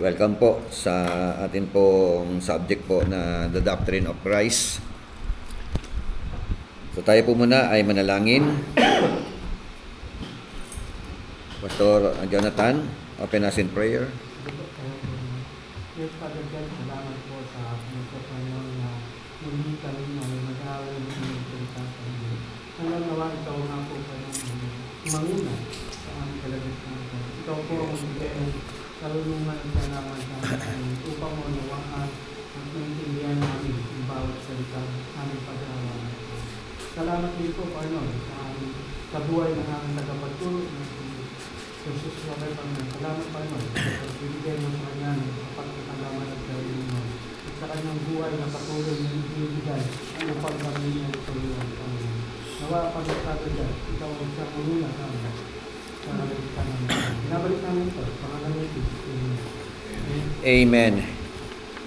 Welcome po sa atin pong subject po na The Doctrine of Christ. So tayo po muna ay manalangin. Pastor Jonathan, open us in prayer. Yes, Father God, salamat po sa Panginoon na muli kami na mag-aaral ng inyong salita sa inyo. Hanggang nawa ikaw nga po kayong manguna sa aming kalagitnaan. Ikaw po ang magbigay ng karunungan at salamat sa amin upang maunawaan at maintindihan namin ang bawat salita aming pag-aaral. Salamat din po, Panginoon, sa aming kabuhay ng aming tagapagturo ng Jesus na kayo, Panginoon. Salamat, Panginoon, sa bibigay mo sa kanya ng pagkakalaman at karunungan at sa kanyang buhay na patuloy na ibibigay upang kami niya tulungan, Panginoon. Nawa, pagkakataon dyan, ikaw ang sa muna sa amin. Binabalik namin ito, pangalan ng Jesus. Amen.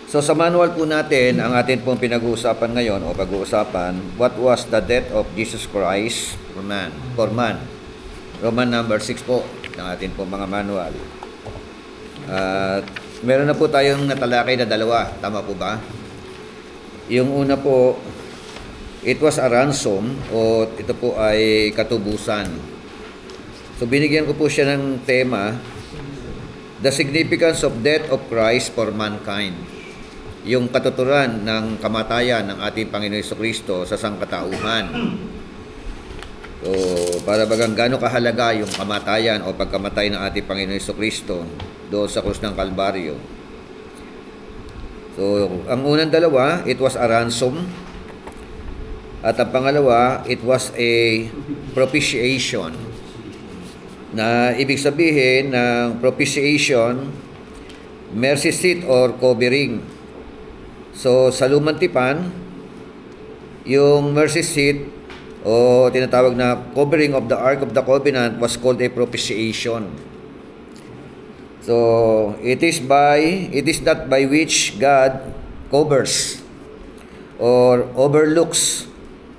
So sa manual po natin, ang atin pong pinag-uusapan ngayon o pag-uusapan, what was the death of Jesus Christ for man? Roman number 6 po ng atin pong mga manual. At meron na po tayong natalakay na dalawa, tama po ba? Yung una po, it was a ransom o ito po ay katubusan. So binigyan ko po siya ng tema, the significance of death of Christ for mankind. Yung katuturan ng kamatayan ng ating Panginoon Jesucristo sa sangkatauhan. So, para bagang gaano kahalaga yung kamatayan o pagkamatay ng ating Panginoon Jesucristo doon sa krus ng Kalbaryo. So, ang unang dalawa, it was a ransom. At ang pangalawa, it was a propitiation. Na ibig sabihin ng propitiation, mercy seat or covering. So, sa lumang tipan, yung mercy seat o tinatawag na covering of the Ark of the Covenant was called a propitiation. So, it is that by which God covers or overlooks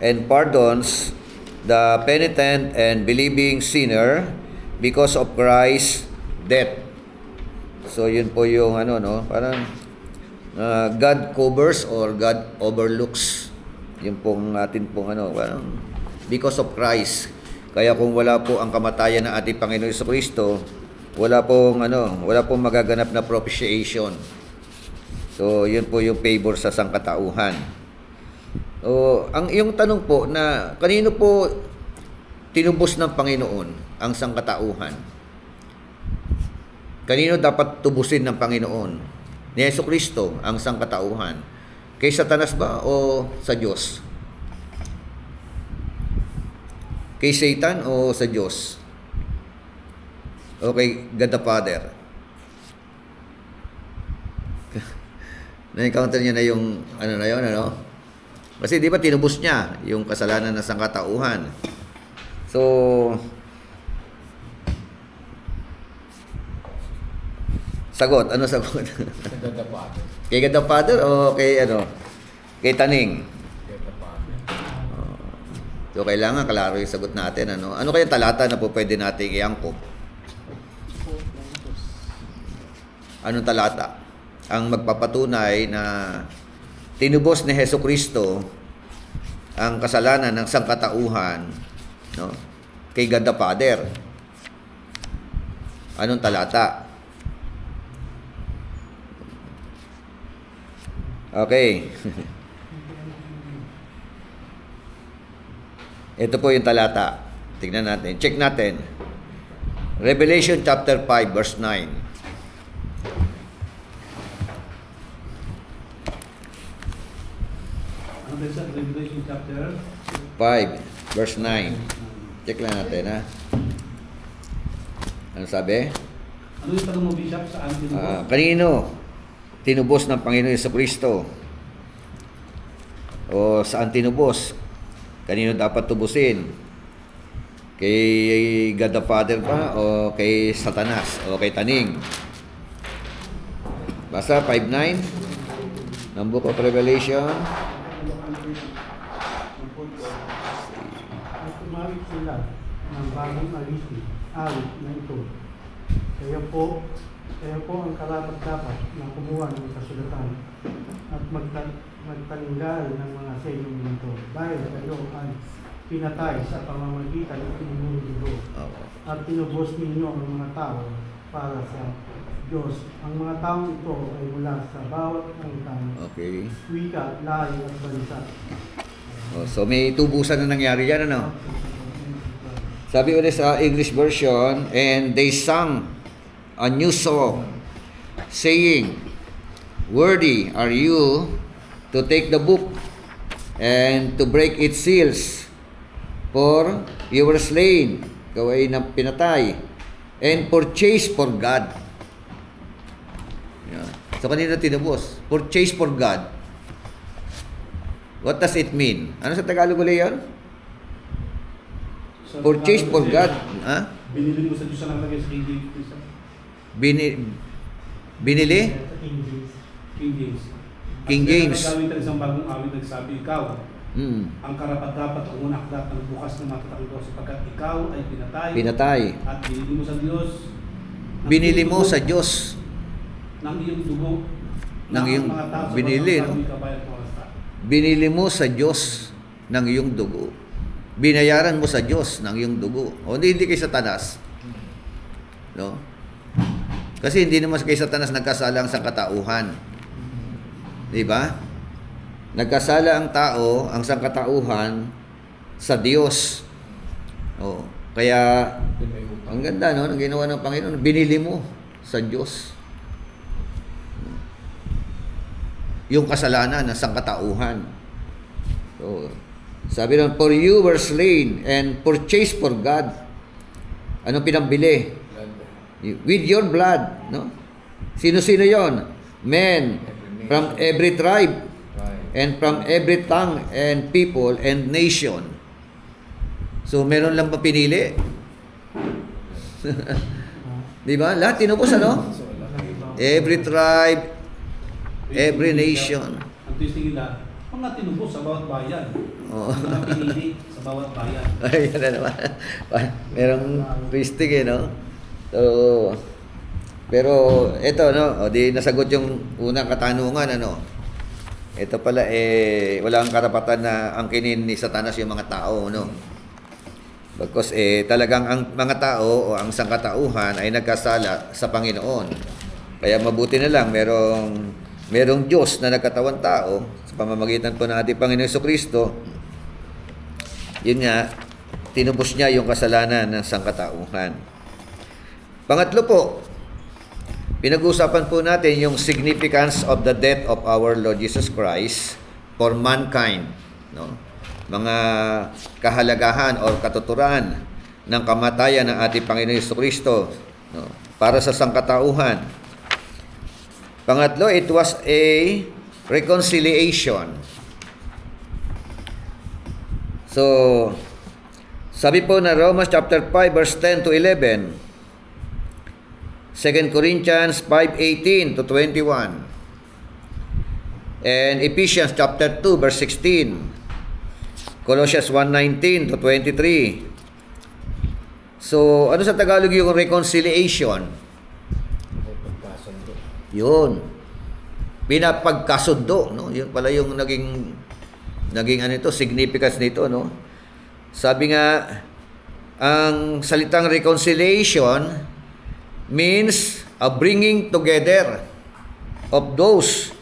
and pardons the penitent and believing sinner because of Christ's death. So, yun po yung parang God covers or God overlooks. Yun pong atin pong parang because of Christ. Kaya kung wala po ang kamatayan ng ating Panginoon Jesucristo, wala pong magaganap na propitiation. So, yun po yung favor sa sangkatauhan. So, yung tanong po na kanino po tinubos ng Panginoon ang sangkatauhan? Kanino dapat tubusin ng Panginoon? Ni Jesucristo ang sangkatauhan. Kay Satanas ba o sa Diyos? Kay Satan o sa Diyos? O kay God the Father? Na-encounter niya na yung Kasi di ba tinubos niya yung kasalanan ng sangkatauhan? So, sagot. Ano sagot? Kay God the Father o kay Taning? So, kailangan klaro yung sagot natin. Ano kaya talata na po pwede natin iangkop? Anong talata? Ang magpapatunay na tinubos ni Jesucristo ang kasalanan ng sangkatauhan, kay God the Father. Anong talata? Okay. Ito po yung talata. Tignan natin. Check natin. Revelation chapter 5 verse 9. Revelation chapter 5 verse 9. Check lang natin, ha. Ano sabi? Ano yung tanong mo, Bishop, sa tinubos? Kanino tinubos ng Panginoon Jesucristo? O saan tinubos? Kanino dapat tubusin? Kay God the Father pa o kay Satanas o kay Taning? Basta 5:9 ng Book of Revelation. Tumawid sila ng bagong awit na ito. Kaya po, Kaya po ang karapat dapat na kumuha ng kasulatan at magtanggal ng mga senyong nito dahil kayo ay pinatay sa pamamagitan ng inyong dugo Oo. at tinubos ninyo ang mga tao para sa Diyos. Ang mga taong ito ay mula sa bawat angkan, Okay. wika, lahi at bansa. So may tubusan na nangyari yan, ano? Sabi ulit sa English version, and they sang a new song, saying, "Worthy are you to take the book and to break its seals, for you were slain," ikaw ay pinatay, "and purchased for God." Yeah. So kanina tinubos, purchased for God. What does it mean? Ano sa Tagalog ulit yun? Purchased for God. Ha? Binili mo sa Diyos ang nakalagay sa King James. Binili? Sa King James. King James. King At James. nagawin tayo isang bagong awit, nagsabi, ikaw, ang karapat-dapat ang unang aklat ng bukas ng matatakot ko sapagkat ikaw ay pinatay. Pinatay. At binili mo sa Diyos. ng Binili iyong mo dugo, sa Diyos. ng iyong dugo. Ng iyong mga tao sa binili, no? pagkasabi, kabayan ko basta. Binili mo sa Diyos ng iyong dugo. Binayaran mo sa Diyos ng iyong dugo. O hindi kay Satanas. No? Kasi hindi naman kay Satanas nagkasala ang sangkatauhan. Di ba? Nagkasala ang tao, ang sangkatauhan sa Diyos. O, kaya ang ganda, no? Ang ginawa ng Panginoon, binili mo sa Diyos yung kasalanan ng sangkatauhan. So, sabi nun, for you were slain and purchased for God. Anong pinambili? With your blood. No? Sino-sino yon? Men from every tribe and from every tongue and people and nation. So, meron lang ba pinili? Di ba? Lahat tinubos, ano? Every tribe, every nation. Ang twisting nila, mga tinubos sa bawat bayan. Oo. Mga pinili sa bawat bayan. Ay, yan na naman. Merong twisting eh, no? So, pero ito, no? O, di nasagot yung unang katanungan, ano? Ito pala, wala kang karapatan na angkinin ni Satanas yung mga tao, no? Because, talagang ang mga tao o ang sangkatauhan ay nagkasala sa Panginoon. Kaya mabuti na lang, merong Diyos na nagkatawan tao sa pamamagitan po ng ating Panginoon Jesucristo. Yun nga, tinubos niya yung kasalanan ng sangkatauhan. Pangatlo po, pinag-uusapan po natin yung significance of the death of our Lord Jesus Christ for mankind. No? Mga kahalagahan o katuturan ng kamatayan ng ating Panginoon Jesucristo, no? Para sa sangkatauhan. Pangatlo, it was a reconciliation. So, sabi po na Romans chapter 5 verse 10 to 11, 2 Corinthians 5:18 to 21, and Ephesians chapter 2 verse 16, Colossians 1:19 to 23. So, ano sa Tagalog yung reconciliation? Yun. Pinapagkasundo, no? Yun pala yung naging ano ito, significance nito, no? Sabi nga, ang salitang reconciliation means a bringing together of those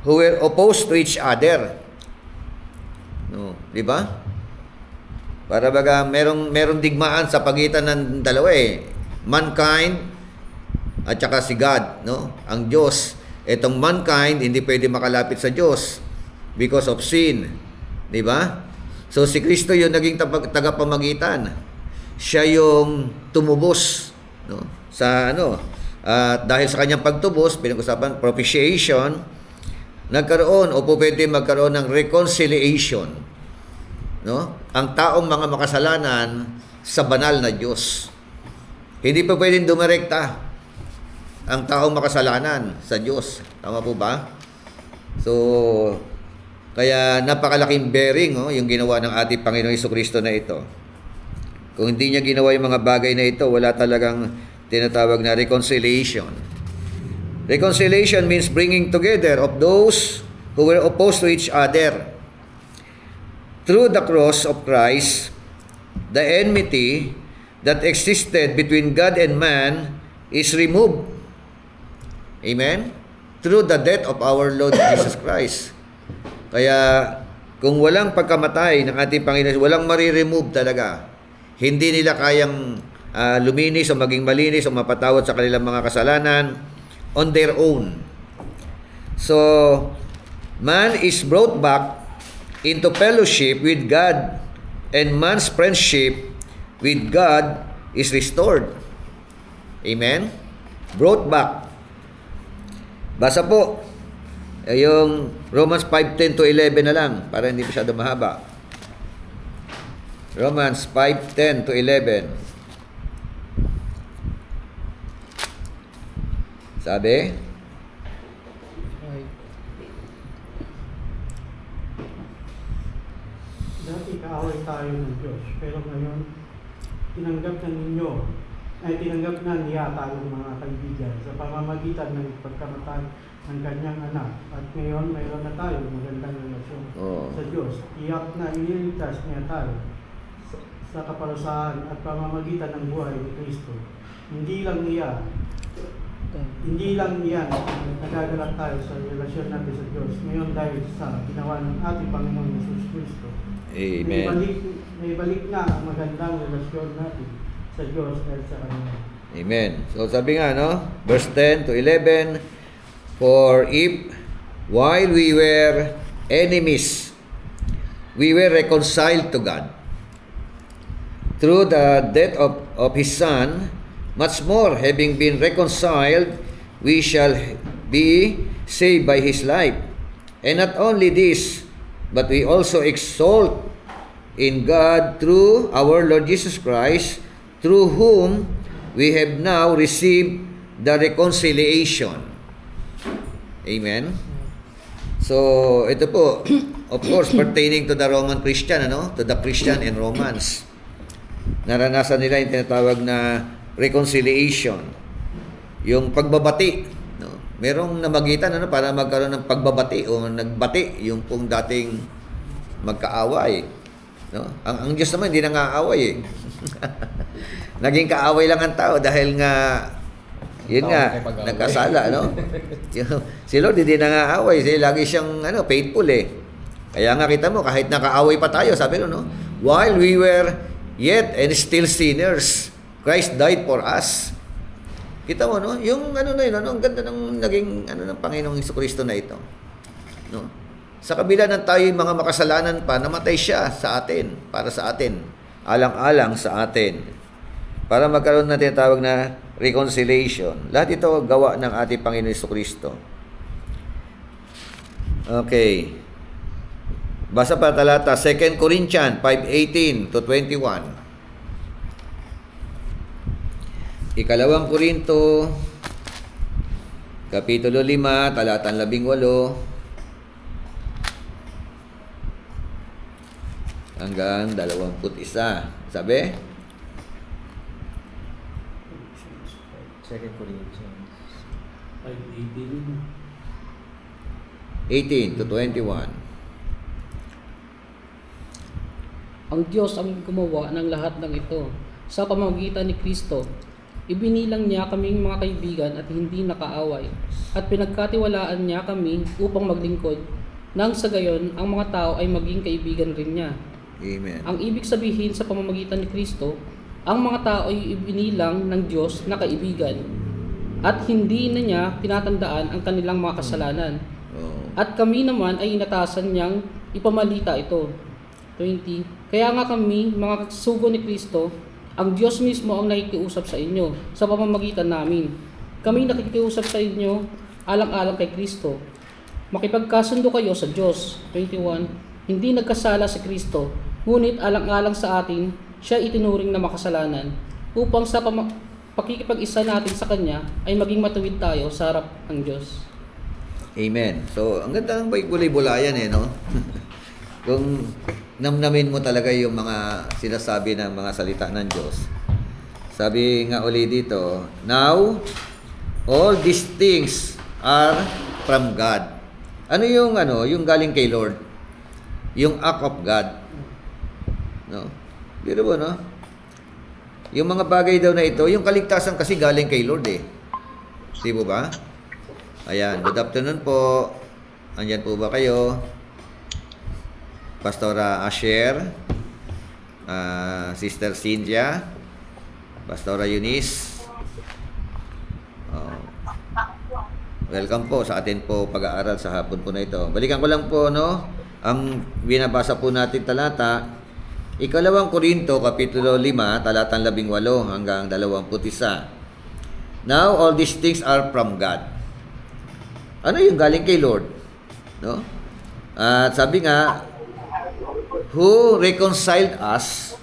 who were opposed to each other. No, di ba? Para baga merong digmaan sa pagitan ng dalawa eh. Mankind at saka si God, no? Ang Diyos. Etong mankind hindi pwede makalapit sa Diyos because of sin. Di ba? So si Kristo yung naging tagapamagitan. Siya yung tumubos, no? Sa ano? Dahil sa kanyang pagtubos, pinag-usapan propitiation, nagkaroon o pwede magkaroon ng reconciliation, no? Ang taong mga makasalanan sa banal na Diyos. Hindi pa pwedeng dumirekta ang taong makasalanan sa Diyos. Tama po ba? So, kaya napakalaking bearing, yung ginawa ng ating Panginoong Jesucristo na ito. Kung hindi niya ginawa yung mga bagay na ito, wala talagang tinatawag na reconciliation. Reconciliation means bringing together of those who were opposed to each other. Through the cross of Christ, the enmity that existed between God and man is removed. Amen? Through the death of our Lord Jesus Christ. Kaya, kung walang pagkamatay ng ating Panginoon, walang mariremove talaga. Hindi nila kayang luminis o maging malinis o mapatawad sa kanilang mga kasalanan on their own. So, man is brought back into fellowship with God, and man's friendship with God is restored. Amen? Brought back. Basa po yung Romans 5:10 to 11 na lang para hindi masyado mahaba. Romans 5:10 to 11. Sabi, Dati kaaway tayo ng Diyos, pero ngayon, tinanggap na niya tayong mga kaibigan sa pamamagitan ng pagkamatay ng kanyang anak. At ngayon, mayroon na tayo magandang relasyon sa Diyos. Tiyak na iniligtas niya tayo sa kaparusahan at pamamagitan ng buhay ni Kristo. Hindi lang iyan nagagalak tayo sa relasyon natin sa Diyos. Ngayon dahil sa ginawa ng ating Panginoon Jesus Kristo. Amen. May balik na ang magandang relasyon natin sa Diyos at sa Kanya. Amen. So sabi nga, no? Verse 10 to 11, for if while we were enemies, we were reconciled to God through the death of His Son, much more, having been reconciled, we shall be saved by His life. And not only this, but we also exalt in God through our Lord Jesus Christ, through whom we have now received the reconciliation. Amen? So, ito po, of course, pertaining to the Roman Christian, to the Christian in Romans. Naranasan nila yung tinatawag na reconciliation. Yung pagbabati. Merong namagitan para magkaroon ng pagbabati o nagbati yung pong dating magkaaway. Ang Diyos naman hindi nangaaway eh. Naging kaaway lang ang tao dahil nga yun nga, nagkasala, Si Lord hindi nangaaway, lagi siyang faithful eh. Kaya nga kita mo, kahit nakaaway pa tayo, sabi while we were yet and still sinners, Christ died for us. Kita mo, yung na yun, ang ganda ng naging ng Panginoong Jesucristo na ito. Sa kabila ng tayo mga makasalanan pa, namatay siya sa atin, para sa atin, alang-alang sa atin, para magkaroon na tinatawag na reconciliation. Lahat ito gawa ng ating Panginoong Jesucristo. Okay. Basa pa talata, 2 Corinthians 5:18 to 21. Ikalawang Korinto, Kapitulo 5, talatang 18 hanggang 21. Sabi? 2 Corinthians 5:18. 18 to 21. Ang Diyos ang gumawa ng lahat ng ito sa pamamagitan ni Kristo. Ibinilang niya kaming mga kaibigan at hindi nakaaway, at pinagkatiwalaan niya kami upang maglingkod, nang sa gayon ang mga tao ay maging kaibigan rin niya. Amen. Ang ibig sabihin sa pamamagitan ni Kristo, ang mga tao ay ibinilang ng Diyos na kaibigan, at hindi na niya tinatandaan ang kanilang mga kasalanan. At kami naman ay inatasan niyang ipamalita ito. 20. Kaya nga kami, mga sugo ni Kristo, ang Diyos mismo ang nakikiusap sa inyo sa pamamagitan namin. Kami nakikiusap sa inyo alang-alang kay Kristo. Makipagkasundo kayo sa Diyos. 21. Hindi nagkasala si Kristo, ngunit alang-alang sa atin, siya itinuring na makasalanan, upang sa pakikipag-isa natin sa Kanya ay maging matuwid tayo sa harap ng Diyos. Amen. So, ang ganda ng bulay-bulayan Kung namnamin mo talaga yung mga sinasabi ng mga salita ng Diyos. Sabi nga uli dito, now, all these things are from God. Yung galing kay Lord? Yung act of God. No? Biro ba, no? Yung mga bagay daw na ito, yung kaligtasan kasi galing kay Lord eh. Di po ba? Ayan, good afternoon po. Andyan po ba kayo? Pastora Asher, Sister Cynthia, Pastora Eunice. Welcome po sa atin po pag-aaral sa hapon po na ito. Balikan ko lang po, no? Ang binabasa po natin talata, 2 Korinto, Kapitulo 5, talatang 18 hanggang 21. Now, all these things are from God. Ano yung galing kay Lord? No? At sabi nga, who reconciled us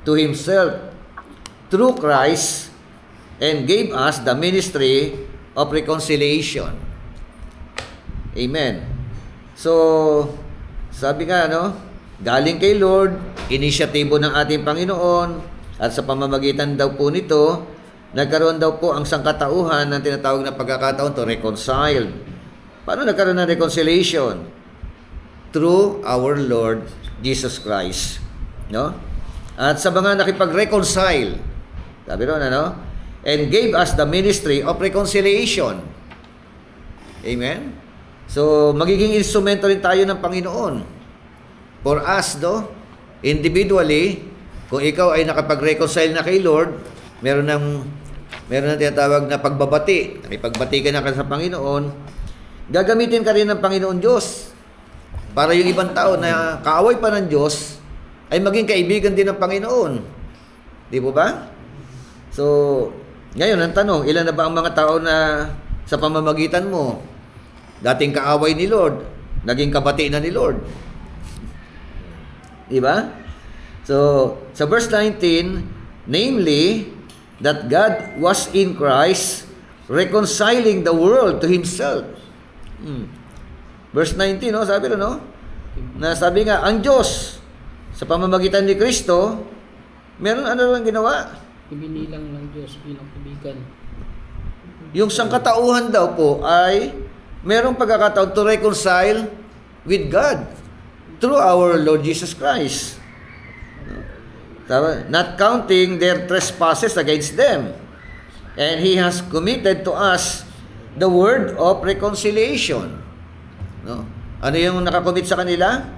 to Himself through Christ and gave us the ministry of reconciliation. Amen. So, sabi nga, galing kay Lord, inisyatibo ng ating Panginoon, at sa pamamagitan daw po nito, nagkaroon daw po ang sangkatauhan ng tinatawag na pagkakataon to reconcile. Paano nagkaroon ng reconciliation? Through our Lord Jesus Christ. No? At sa mga nakipag-reconcile, sabi ron, and gave us the ministry of reconciliation. Amen? So, magiging instrumento rin tayo ng Panginoon. For us, individually, kung ikaw ay nakapag-reconcile na kay Lord, meron ng tinatawag na pagbabati. Nakipagbati ka na sa Panginoon, gagamitin ka rin ng Panginoon Diyos para yung ibang tao na kaaway pa ng Diyos ay maging kaibigan din ng Panginoon. Di po ba? So, ngayon, ang tanong, ilan na ba ang mga tao na sa pamamagitan mo, dating kaaway ni Lord, naging kabati na ni Lord? Diba? So, sa verse 19, namely, that God was in Christ, reconciling the world to Himself. Verse 19, sabi sabi nga, ang Diyos, sa pamamagitan ni Kristo, meron lang ginawa? Ibinilang ng Diyos bilang kaibigan. Yung sangkatauhan daw po ay merong pagkakataon to reconcile with God through our Lord Jesus Christ. Not counting their trespasses against them. And He has committed to us the word of reconciliation. No? Ano yung nakakomit sa kanila?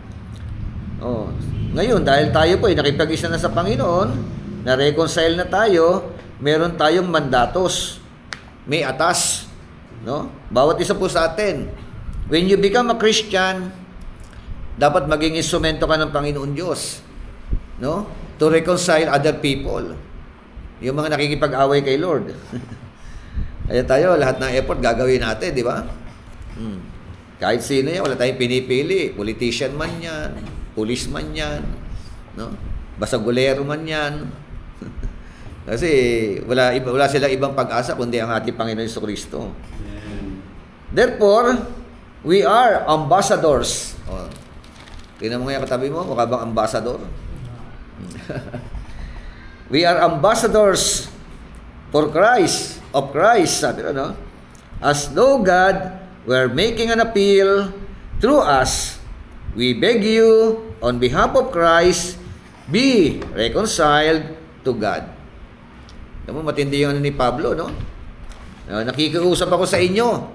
Ngayon, dahil tayo po ay nakipag-isa na sa Panginoon, na-reconcile na tayo, meron tayong mandatos. May atas. No? Bawat isa po sa atin. When you become a Christian, dapat maging instrumento ka ng Panginoon Diyos. No? To reconcile other people. Yung mga nakikipag-away kay Lord. Kaya tayo, lahat ng effort gagawin natin, di ba? Kahit sino yan, wala tayong pinipili. Politician man yan, policeman yan, no? Basagulero man yan. Kasi wala silang ibang pag-asa kundi ang ating Panginoon Jesucristo. Therefore, we are ambassadors. Tingnan mo nga katabi mo, mukha bang ambassador? We are ambassadors for Christ, of Christ, sabi as though God were making an appeal through us. We beg you, on behalf of Christ, be reconciled to God. Alam mo, matindi yung ni Pablo, nakikiusap ako sa inyo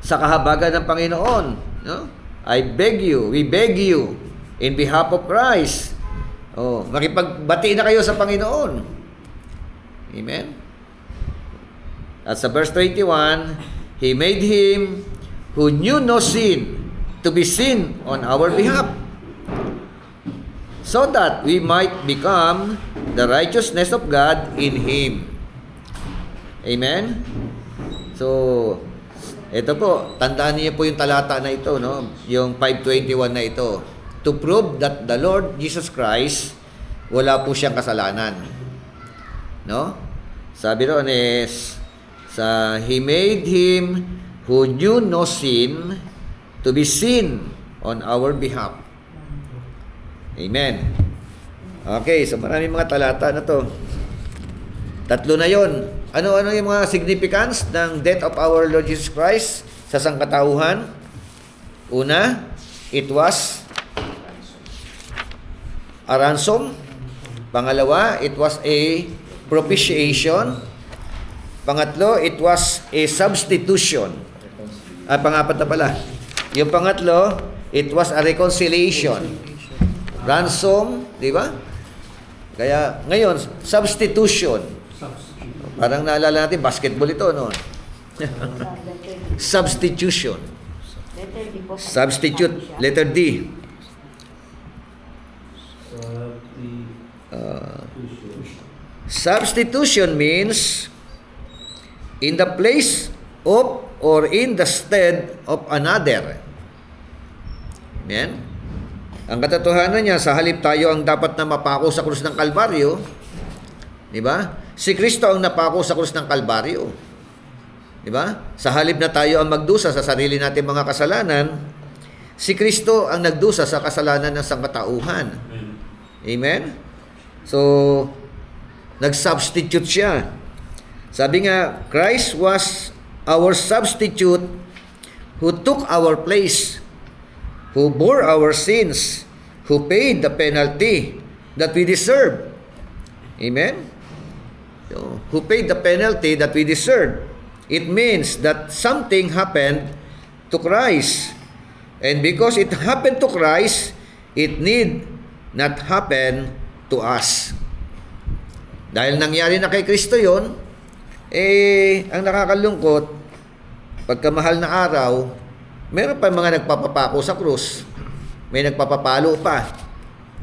sa kahabagan ng Panginoon. I beg you, we beg you, in behalf of Christ. Makipagbati na kayo sa Panginoon. Amen? At sa verse 21, He made Him who knew no sin to be sin on our behalf, so that we might become the righteousness of God in Him. Amen? So, ito po, tandaan niyo po yung talata na ito, yung 5:21 na ito. To prove that the Lord Jesus Christ, wala po siyang kasalanan. No? Sabi roon is, He made Him who knew no sin to be sin on our behalf. Amen. Okay, so maraming mga talata na to. 3 na yon. Ano yung mga significance ng death of our Lord Jesus Christ sa sangkatauhan? Una, it was a ransom. Pangalawa, it was a propitiation. Pangatlo, it was a substitution. Pangapat na pala. Yung pangatlo, it was a reconciliation. Ransom, di ba? Kaya ngayon, substitution. Parang naalala natin, basketball ito, no? Substitution. Substitute, letter D. Substitution means in the place of or in the stead of another. Amen? Ang katotohanan niya, sa halip tayo ang dapat na mapako sa krus ng Kalbaryo, di ba? Si Kristo ang napako sa krus ng Kalbaryo. Di ba? Sa halip na tayo ang magdusa sa sarili natin mga kasalanan, si Kristo ang nagdusa sa kasalanan ng sangkatauhan. Amen? So, nag-substitute siya. Sabi nga, Christ was our substitute who took our place, who bore our sins, who paid the penalty that we deserve. Amen? So, who paid the penalty that we deserve. It means that something happened to Christ. And because it happened to Christ, it need not happen to us. Dahil nangyari na kay Kristo yon, ang nakakalungkot, pagkamahal na araw, meron pa mga nagpapapako sa krus. May nagpapapalo pa.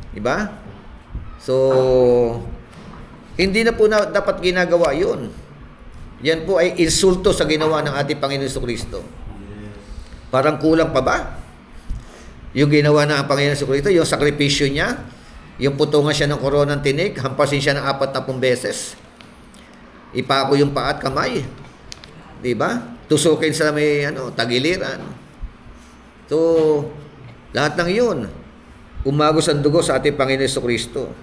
Diba? So, hindi na po dapat ginagawa yun. Yan po ay insulto sa ginawa ng ating Panginoon Jesucristo. Parang kulang pa ba? Yung ginawa ng Panginoon Jesucristo, yung sakripisyo niya, yung putungan siya ng koronang tinig, hampasin siya ng 40 beses. Ipako yung paa at kamay. Di ba? Tusukin sa may tagiliran. So, lahat ng yun, umagos ang dugo sa ating Panginoon Jesucristo.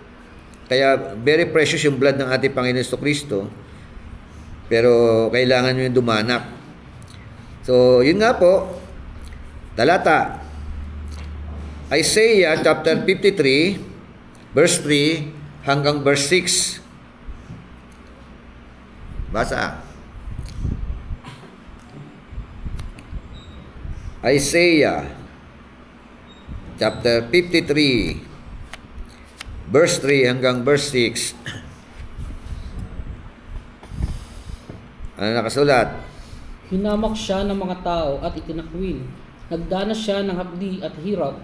Kaya, very precious yung blood ng ating Panginoon Jesucristo. Pero, kailangan nyo yung dumanak. So, yun nga po, talata. Isaiah chapter 53, verse 3 hanggang verse 6. Basa. Isaiah chapter 53 verse 3 hanggang verse 6. Ano nakasulat? Hinamak siya ng mga tao at itinakwil. Nagdanas siya ng hapdi at hirap.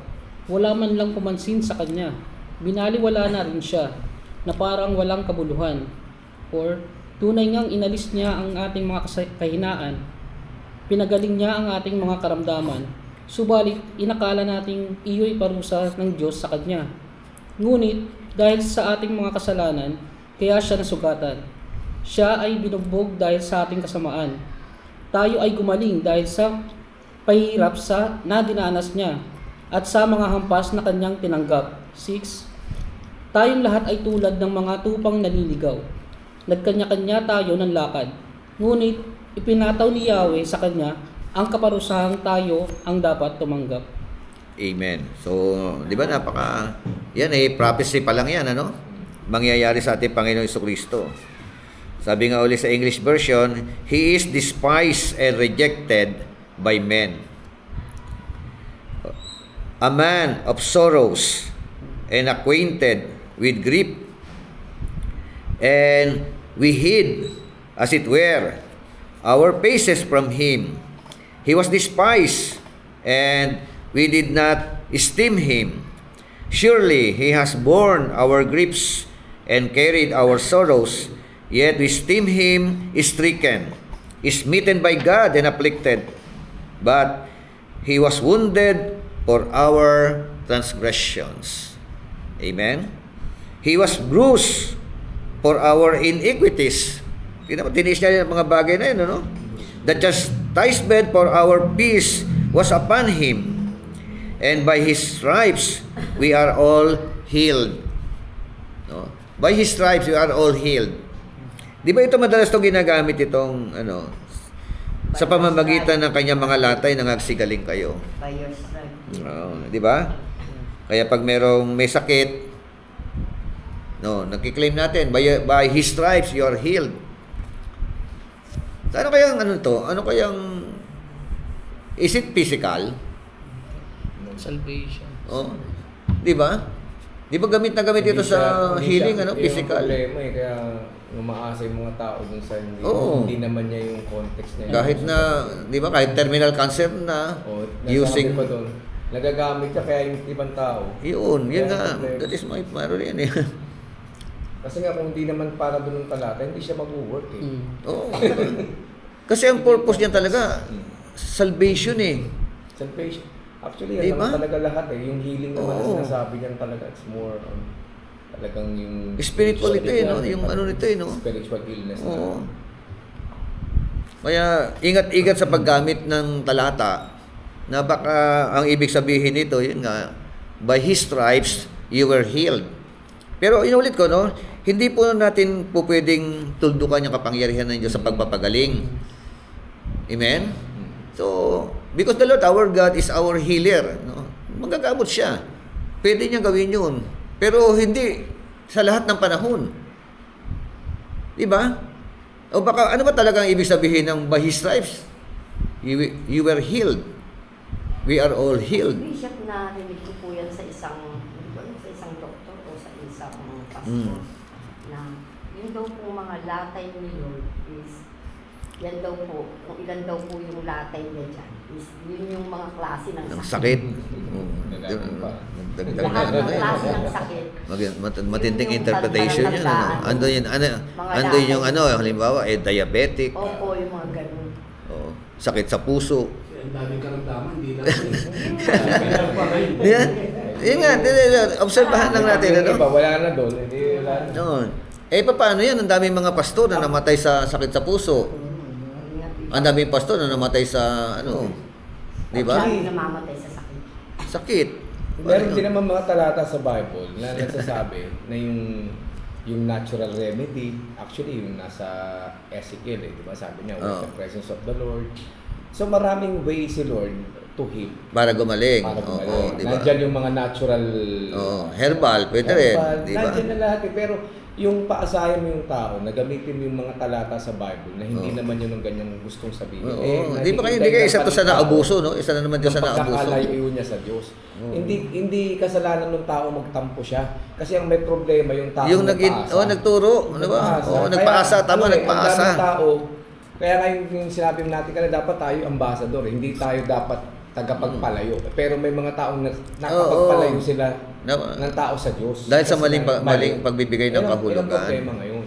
Wala man lang kumansin sa kanya. Binaliwala na rin siya, na parang walang kabuluhan. Or, tunay ngang inalis niya ang ating mga kahinaan. Pinagaling niya ang ating mga karamdaman. Subalit, inakala nating iyo'y parusa ng Diyos sa kanya. Ngunit, dahil sa ating mga kasalanan, kaya siya nasugatan. Siya ay binugbog dahil sa ating kasamaan. Tayo ay gumaling dahil sa pahirap na dinanas niya at sa mga hampas na kanyang tinanggap. 6. Tayong lahat ay tulad ng mga tupang naliligaw. Nagkanya-kanya tayo ng lakad. Ngunit ipinataw ni Yahweh sa kanya ang kaparusahang tayo ang dapat tumanggap. Amen. So, di ba yan prophecy pa lang yan, mangyayari sa ating Panginoon Jesucristo. Sabi nga ulit sa English version, He is despised and rejected by men. A man of sorrows and acquainted with grief. And we hid, as it were, our faces from him. He was despised, and we did not esteem him. Surely he has borne our griefs and carried our sorrows, yet we esteem him stricken, smitten by God and afflicted. But he was wounded for our transgressions. Amen? He was bruised for our iniquities. Tinis niya yung mga bagay na yun, The chastisement for our peace was upon him, and by his stripes we are all healed. By his stripes we are all healed. Di ba ito madalas itong ginagamit itong, sa pamamagitan ng kanyang mga latay, nangagsigaling kayo. By your stripe. Di ba? Kaya pag may sakit, nagkiklaim natin, by His stripes, you are healed. So, ano kayang to? Ano kayang, is it physical? Salvation. Di ba? Di ba gamit na gamit ito sa healing, physical? Problema kaya umaasa yung mga tao dun sa hindi naman niya yung context niya. Kahit na, di ba, kahit terminal cancer na, using, pa doon, nagagamit niya kaya yung ibang tao. yun nga, that is my rin eh. Kasi nga kung hindi naman para doon ng talata, hindi siya mag-work eh. Oo. Kasi ang purpose niya talaga, salvation eh. Salvation. Actually, yan Diba? naman talaga lahat eh. Yung healing naman na Oo. sinasabi niyan talaga, it's more talagang yung Spiritual ito eh, no? Yung nito eh, no? Spiritual illness na. Oo. Kaya ingat-ingat sa paggamit ng talata na baka ang ibig sabihin nito, yun nga, by His stripes, you were healed. Pero inulit ko, no? Hindi po natin po pwedeng tuldukan yung kapangyarihan ng Diyos sa pagpapagaling. Amen? So, because the Lord our God is our healer, no? Magagamot siya. Pwede niya gawin yun. Pero hindi sa lahat ng panahon. Di ba? O baka, ano ba talaga ang ibig sabihin ng by His stripes? You were healed. We are all healed. Bishop, narinig ko po yan sa isang doktor o sa isang pastor na yun daw po mga latay ni Lord is yan daw po, kung ilan daw po yung latay niya dyan, is yun yung mga klase ng Ang sakit. sakit. Lahat ng klase ng sakit. Matinding Yung interpretation yun. Ando yun, yung halimbawa, diabetic. Opo, yung mga ganun. Sakit sa puso. Ang daming karamdaman, hindi lang. Yan nga, obserbahan lang natin. Yung iba, wala na doon. Hindi, wala na. Noon. Paano yan? Ang daming mga pastor na namatay sa sakit sa puso. Ang daming pastor na namatay sa, di ba? Ang namamatay sa sakit. Sakit. Meron din naman mga talata sa Bible na nagsasabi na yung natural remedy, actually yung nasa Ezekiel di ba? Sabi niya, with the presence of the Lord. So maraming ways si Lord to heal. Para gumaling. Para Oo, gumaling. di ba? Nandiyan yung mga natural... Herbal, pwede rin. Di ba? Nandiyan na lahat eh. Pero yung paasayan mo yung tao na gamitin mo yung mga talata sa Bible na hindi naman yun ang ganyang gustong sabihin. Di ba kayo, hindi kayo isa to sa naabuso, no? Isa na naman dyan sa naabuso. Pagkakalayo niya sa Diyos. Hindi kasalanan ng tao magtampo siya. Kasi ang may problema yung tao Yung nagturo, di ba? Nagpaasa, tama, nagpaasa. Ang tao, kaya ngayon yung sinabi natin kanina, dapat tayo ambassador. Hindi tayo dapat tagapagpalayo. Pero may mga taong nakapagpalayo sila ng tao sa Diyos. Dahil sa maling pagbibigay ng kahulugan. Ilang problema ngayon.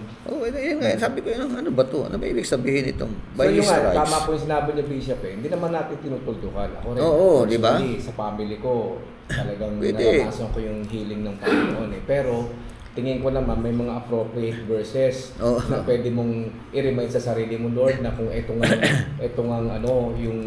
Yun nga. Sabi ko, ano ba to? Ano ba ibig sabihin itong So by His yung nga, stripes? tama po yung sinabi niya, Bishop hindi naman natin tinutuldukan. Ako rin, di ba? personally, sa family ko, talagang Pwede. naranasan ko yung healing ng Panginoon Pero, tingin ko naman may mga appropriate verses na pwede mong i-remind sa sarili mo, Lord, na kung ito nga yung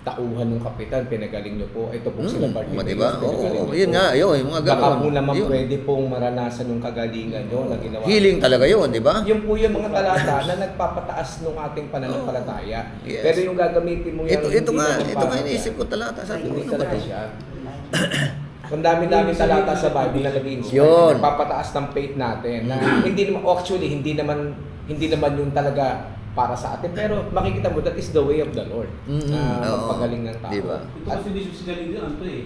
tauhan ng kapitan, pinagaling nyo po. Ito po sila Bartimaeus, Diba? pinagaling nyo Yun po. nga, yung mga Baka gano'n. po naman pwede pong maranasan yung kagalingan nyo na ginawa. Healing talaga yun, di ba? Yung po yung mga talata na nagpapataas ng ating pananampalataya. Yes. Pero yung gagamitin mo yan, Ito nga para iniisip ko talata. Sabi ko, hindi ano ba talaga to? siya. Kung dami-dami talata sa Bible na nag-inspire, Yun. nagpapataas ng faith natin. Na hindi naman yung talaga para sa atin. Pero makikita mo, that is the way of the Lord. Na magpagaling ng tao. Diba? Ito kasi hindi sigaling din,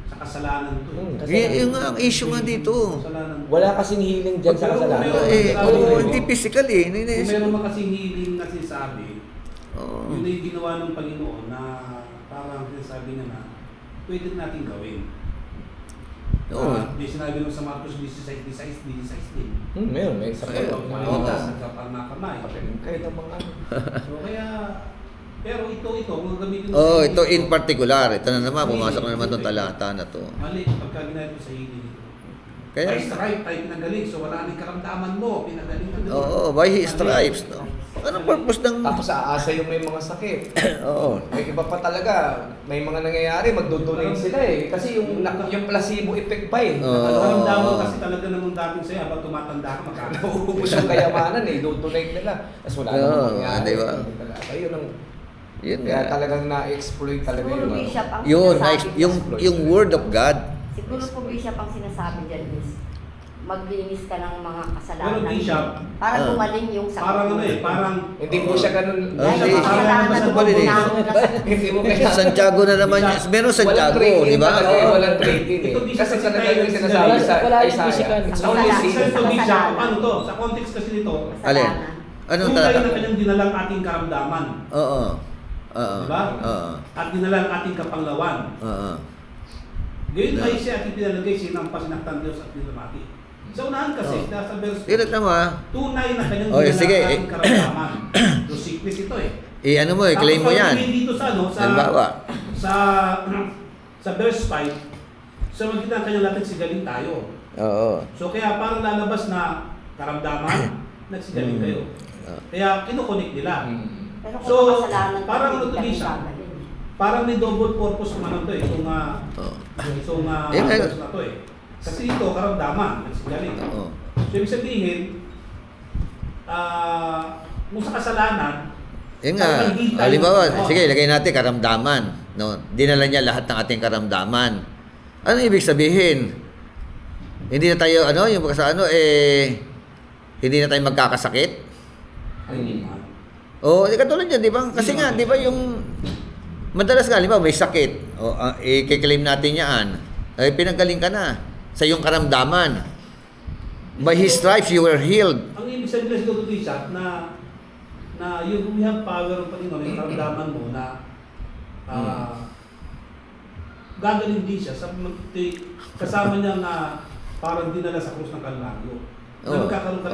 sa kasalanan to Yung nga, ang issue nga dito. Kasalanan. Wala kasing healing dyan sa kasalanan. Hindi physical eh. Kung meron man kasing healing na sinasabi, Oo. yun ay ginawa ng Panginoon na parang sinasabi niya na pwede natin gawin. Di sinabi nung sa Marcos 16 din. Meron, may isa Ayun. pa. Panginoon, nagkaparmakamay. Kayo ng mga So kaya, pero ito, kung gagamitin Ito in particular. Ito na naman, pumasok na naman itong talata na to. Mali, pagka ginaya ito sa healing ito. By stripe tayo pinagaling, so wala nang karamdaman mo, pinagaling ka. By His stripes. No? Anong purpose ng... Tapos aasa yung may mga sakit. Oo. May iba pa talaga, may mga nangyayari, magdodonate sila eh. Kasi yung placebo effect pa eh. Nakaramdaman kasi talaga namumdamin sa'yo habang tumatanda ka magkakaroon. Nauubos yung kayamanan eh, dodonate nila. Tapos wala namang mangyayari. Diba? Ayun ang... Yun Kaya nga. talagang na-exploit talaga Siguro, yung ano. Bishop, ang Yun, sinasabi, yung word of God. siguro po, Bishop, ang sinasabi dyan is, maglinis ka ng mga kasalanan. Pero, Bishop, para gumaling yung sakit. Parang ano eh, parang... Hindi po siya ganun. Dahil Hindi. yung kasalanan Basta mo, pa rin eh. ginamit na sa- Hindi mo kaya... Santiago na naman yun. Meron Santiago, di ba? Oo, walang trade-in eh. Ito, Bishop, Kasi kasi talaga tayo yung sinasabi sa wala yung Isaiah. physical. It's only Wala. sin. Isa ito, Bishop, Kasalanan. ano to? Sa context kasi nito, Alin? kasalanan. Anong tunay na talata? kanyang dinalang ating karamdaman. Oo. Oo. Diba? Oo. At dinalang ating kapanglawan. Oo. Ngayon ay siya ating pinalagay, sinang pasinaktan Diyos at nilamati. Sa unahan kasi, nasa verse 2, Tingnan mo ah. tunay na kanyang Okay, sige, dinalang ating karamdaman. So, sickness ito eh. Ano mo eh, claim mo Tapos, yan. ang dito sa ano, Halimbawa. sa verse 5, sa magitan kanyang lating sigaling tayo. Oo. So kaya parang lalabas na karamdaman, nagsigaling kayo. Kaya kinukonek nila. Pero kung So, kasalanan ka, parang hindi ano to, ka Bishop? gagaling. Parang may double purpose naman to eh, itong Eh, verse na to eh. Kasi ito, karamdaman, nagsigaling. Oo. So ibig sabihin, kung sa kasalanan, Yun nga. talagang Halimbawa, Oo. sige, lagay natin karamdaman. No? Dinala niya lahat ng ating karamdaman. Ano ibig sabihin? Hindi na tayo, yung hindi na tayo magkakasakit? O, katulad yan, di ba? Kasi nga, di ba yung, madalas nga, di ba, may sakit. O, i-claim natin yan. Ay, pinagaling ka na sa iyong karamdaman. By His stripes, you were healed. Ang ibig sabihin siguro dito, Bishop, na you have power ng Panginoon, yung karamdaman mo na gagaling din siya sa kasama niya na parang dinala sa krus ng Kalbaryo. Na magkakaroon ka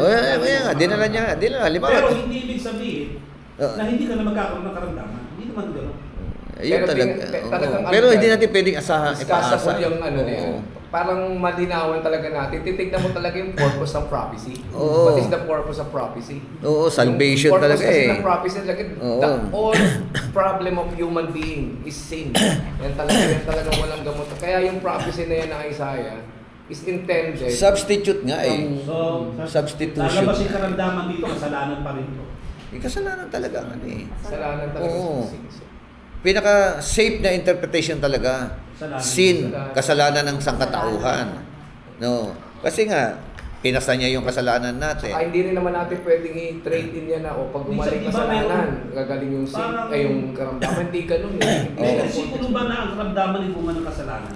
Dinala niya. Halimbawa. Pero hindi ibig sabihin na hindi ka na magkakaroon ng karamdaman. Hindi naman gano'n. Ayun Pero talaga. talagang Pero ano hindi yan, natin pwedeng asahan. discussable yung ano na Oo. yan. Parang malinawan talaga natin. Titignan mo talaga yung purpose of prophecy. Oo. What is the purpose of prophecy? Oo, salvation Yung talaga purpose kasi eh. ng prophecy talaga, Oo. the all problem of human being is sin. Yan talagang walang gamot. Kaya yung prophecy na yan ng Isaiah is intended. Substitute nga eh. So, Substitution. lalabas yung karamdaman dito, kasalanan pa rin ito. Kasalanan talaga ano eh. Kasalanan talaga Oo. sa sin. Pinaka-safe na interpretation talaga. Kasalanan. Sin, kasalanan ng sangkatauhan. No. Kasi nga, pinasa niya yung kasalanan natin. Ay, hindi rin naman natin pwedeng i-trade in yan na o pag gumaling Minsan, iba kasalanan, gagaling yung sin, parang- ay yung karamdaman. Hindi ganun eh. May Oo. versikulo ba na ang karamdaman ay bunga ng kasalanan?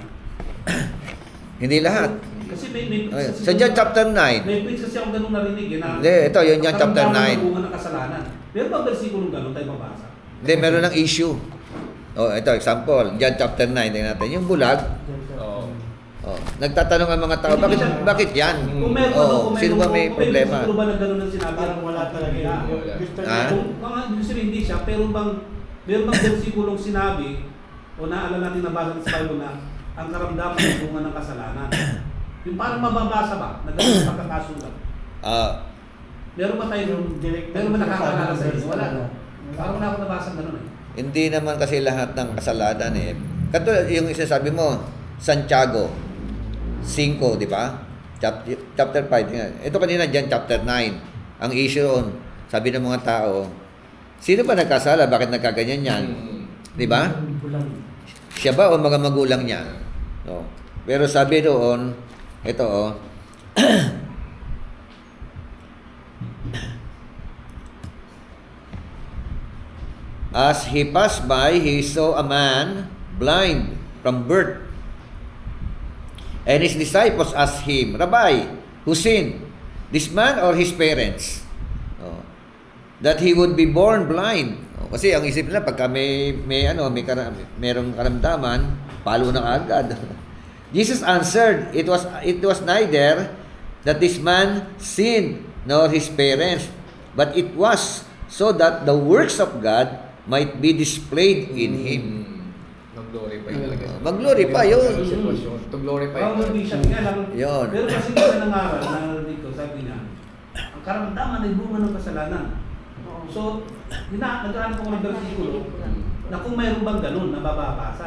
Hindi lahat. Kasi may Ay, sa John chapter 9. May prince kasi akong ganun narinig eh, na Hindi, ito, yun John chapter karamdaman 9. ng bunga ng kasalanan. Pero ba versikulo ganun tayo mabasa? Hindi, meron ng issue. Ito, example. John chapter 9. Tingnan natin. Yung bulag. Oo. Nagtatanong ang mga tao, bakit yan? Kung meron, kung Sino ba may problema? versikulo ba na ganun ang sinabi? Parang wala talaga yun. Gusto Ah? niya. Kung mga gusto hindi siya, pero meron bang versikulong sinabi o naalala natin nabasa sa Bible na ang karamdaman ay bunga ng kasalanan? Yung parang mababasa ba? Na ganun ang pagkakasulat. Meron ba tayo meron ba nakakaalala sa inyo? Wala. Parang wala ako nabasa ganun eh. Hindi naman kasi lahat ng kasalanan eh. Katulad yung isasabi mo, Santiago 5, di ba? Chapter 5. Ito kanina dyan, chapter 9. Ang issue ron, sabi ng mga tao, sino ba nagkasala? Bakit nagkaganyan yan? Di ba? Siya ba o mga magulang niya? No. Pero sabi doon, ito As he passed by, he saw a man blind from birth. And his disciples asked him, Rabbi, who sinned, this man or his parents? That he would be born blind. Kasi ang isip nila, pagka merong karamdaman, palo na agad. Jesus answered, it was neither that this man sinned nor his parents, but it was so that the works of God might be displayed in him. Mag-glorify talaga. Mag-glorify yun. To glorify. Parang mag-bishop nga lang. Yun. Pero kasi nga nangaral, nangaral dito, sabi niya, ang karamdaman ay bunga ng kasalanan. So, naghahanap ako ng versikulo na kung mayroon bang ganun na mababasa.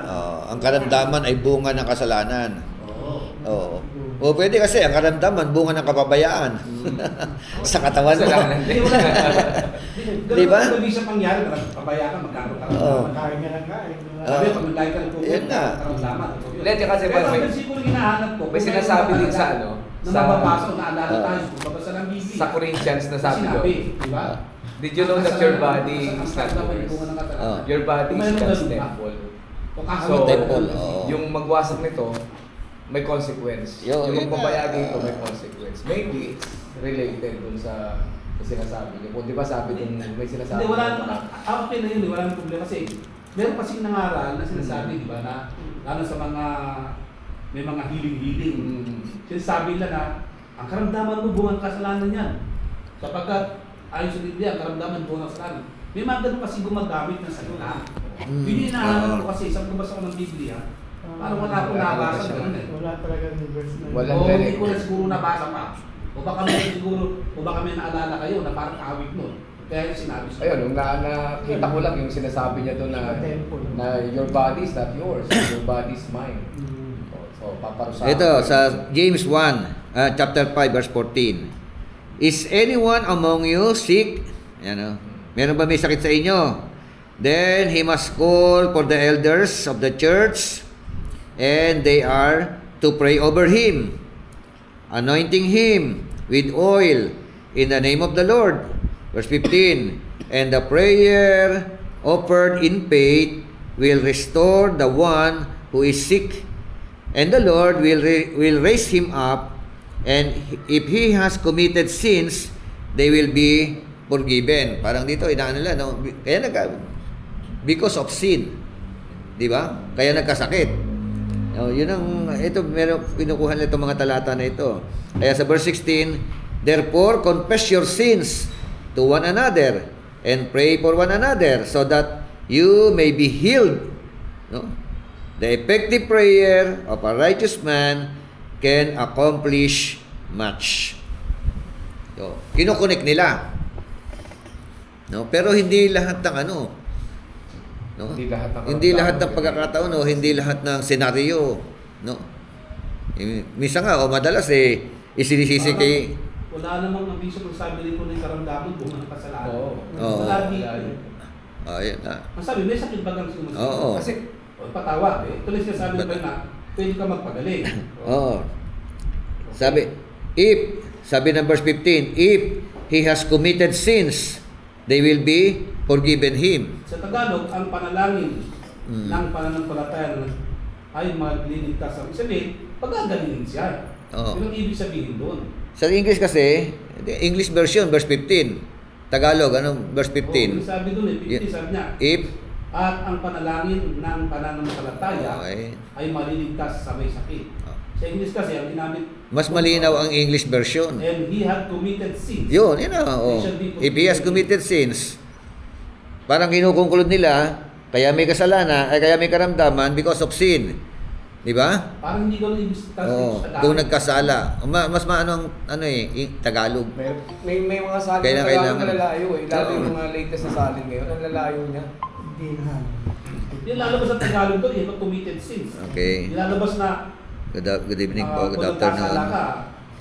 Ang karamdaman ay bunga ng kasalanan. Oo. O pwede kasi ang karamdaman bunga ng kapabayaan. Sa katawan mo. Kasalanan din. Di ba? Ganun ang ibig sa pangyari, pabaya ka, magkakaroon ka. Oo. Kain nga lang kain. Sabi, pag nagkain ka ng tubig, Yan na. karamdaman. Hindi, kasi Pero ang may- versikulo hinahanap ko, May kung sinasabi mayroon din sa talaga ano, na sa- mababasa o naalala tayo, kung babasa ng Biblia. Sa Corinthians na sabi doon. Di ba? Did you know that your body is not yours? Your body is God's temple. So, Temple, oo. yung magwasak nito, may consequence. Yo, Yung yun magbabayag nga. dito, may consequence. Maybe it's related dun sa sinasabi niyo. Kung di ba sabi dun, may sinasabi. Hindi, wala naman. Okay na yun, wala naman problema. Kasi meron kasing nangaral na sinasabi, di ba, na lalo sa mga, may mga healing-healing. Sinasabi nila na, ang karamdaman mo bunga ng kasalanan yan. Sapagkat, ayon sa Biblia, ang karamdaman bunga ng kasalanan. May mga ganun kasi gumagamit ng salita. Yun yung hinahanap ko kasi, sa pagbasa ko ng Biblia, parang wala akong nabasa ganun eh. Wala talaga yung verse na yun. Wala. O hindi ko na siguro nabasa pa. O baka may naalala kayo na parang kahawig nun. Kaya yung sinabi sa Ayun, yung nakita ko lang yung sinasabi niya doon na your body is not yours, your body is mine. So, paparusahan. Ito, sa James 1, chapter 5, verse 14. Is anyone among you sick? Yan o. Meron ba may sakit sa inyo? Then he must call for the elders of the church, and they are to pray over him, anointing him with oil in the name of the Lord. Verse 15. And the prayer offered in faith will restore the one who is sick, and the Lord will raise him up, and if he has committed sins, they will be forgiven. Parang dito, inaano nila, no? Kaya because of sin. Di ba? Kaya nagkasakit. No, yun ang, ito, meron, pinukuha nila itong mga talata na ito. Kaya sa verse 16, therefore, confess your sins to one another and pray for one another so that you may be healed. No? The effective prayer of a righteous man can accomplish much. So, kinukunik nila. No? Pero hindi lahat ng ano. No? Hindi lahat ng pagkakataon o hindi lahat ng senaryo. No? Minsan nga, o madalas isinisisi kay... Wala namang ambisyo kung sabi nito na yung karamdaman bunga ng kasalanan. Oo. Wala dito. Ayan na. Ang sabi, may sakit ba kang sumunod? Oo. Kasi, patawag eh. Tuloy siya sabi ba na, pwede ka magpagaling. Oo. Sabi ng verse 15, if he has committed sins, they will be forgiven him. Sa Tagalog, ang panalangin ng pananampalataya ay magliligtas sa sabihin, pagagalingin siya. Oo. Yun ang ibig sabihin doon. Sa English kasi, English version, verse 15. Tagalog, anong verse 15? Yung sabi doon eh, 15 sabi niya, If, at ang panalangin ng pananampalataya okay. ay maliligtas sa may sakit. Sa English kasi, ang ginamit, Mas malinaw ang English version. and he had committed sins. Yun na. Oh. If he has committed sins, parang kinukonklud nila, kaya may kasalanan, ay kaya may karamdaman because of sin. Di ba? Parang hindi ko ibig Oo. Kung nagkasala. Mas maano ang Tagalog. May mga salin Kailangan- na kailangan. nalalayo eh. Lalo yung Oo. mga latest na salin ngayon, ang lalayo niya. Hindi na. Yung lalabas sa Tagalog doon, he had committed sins. Okay. Yung lalabas na, Good evening po. Good kung nagkasala afternoon. ka,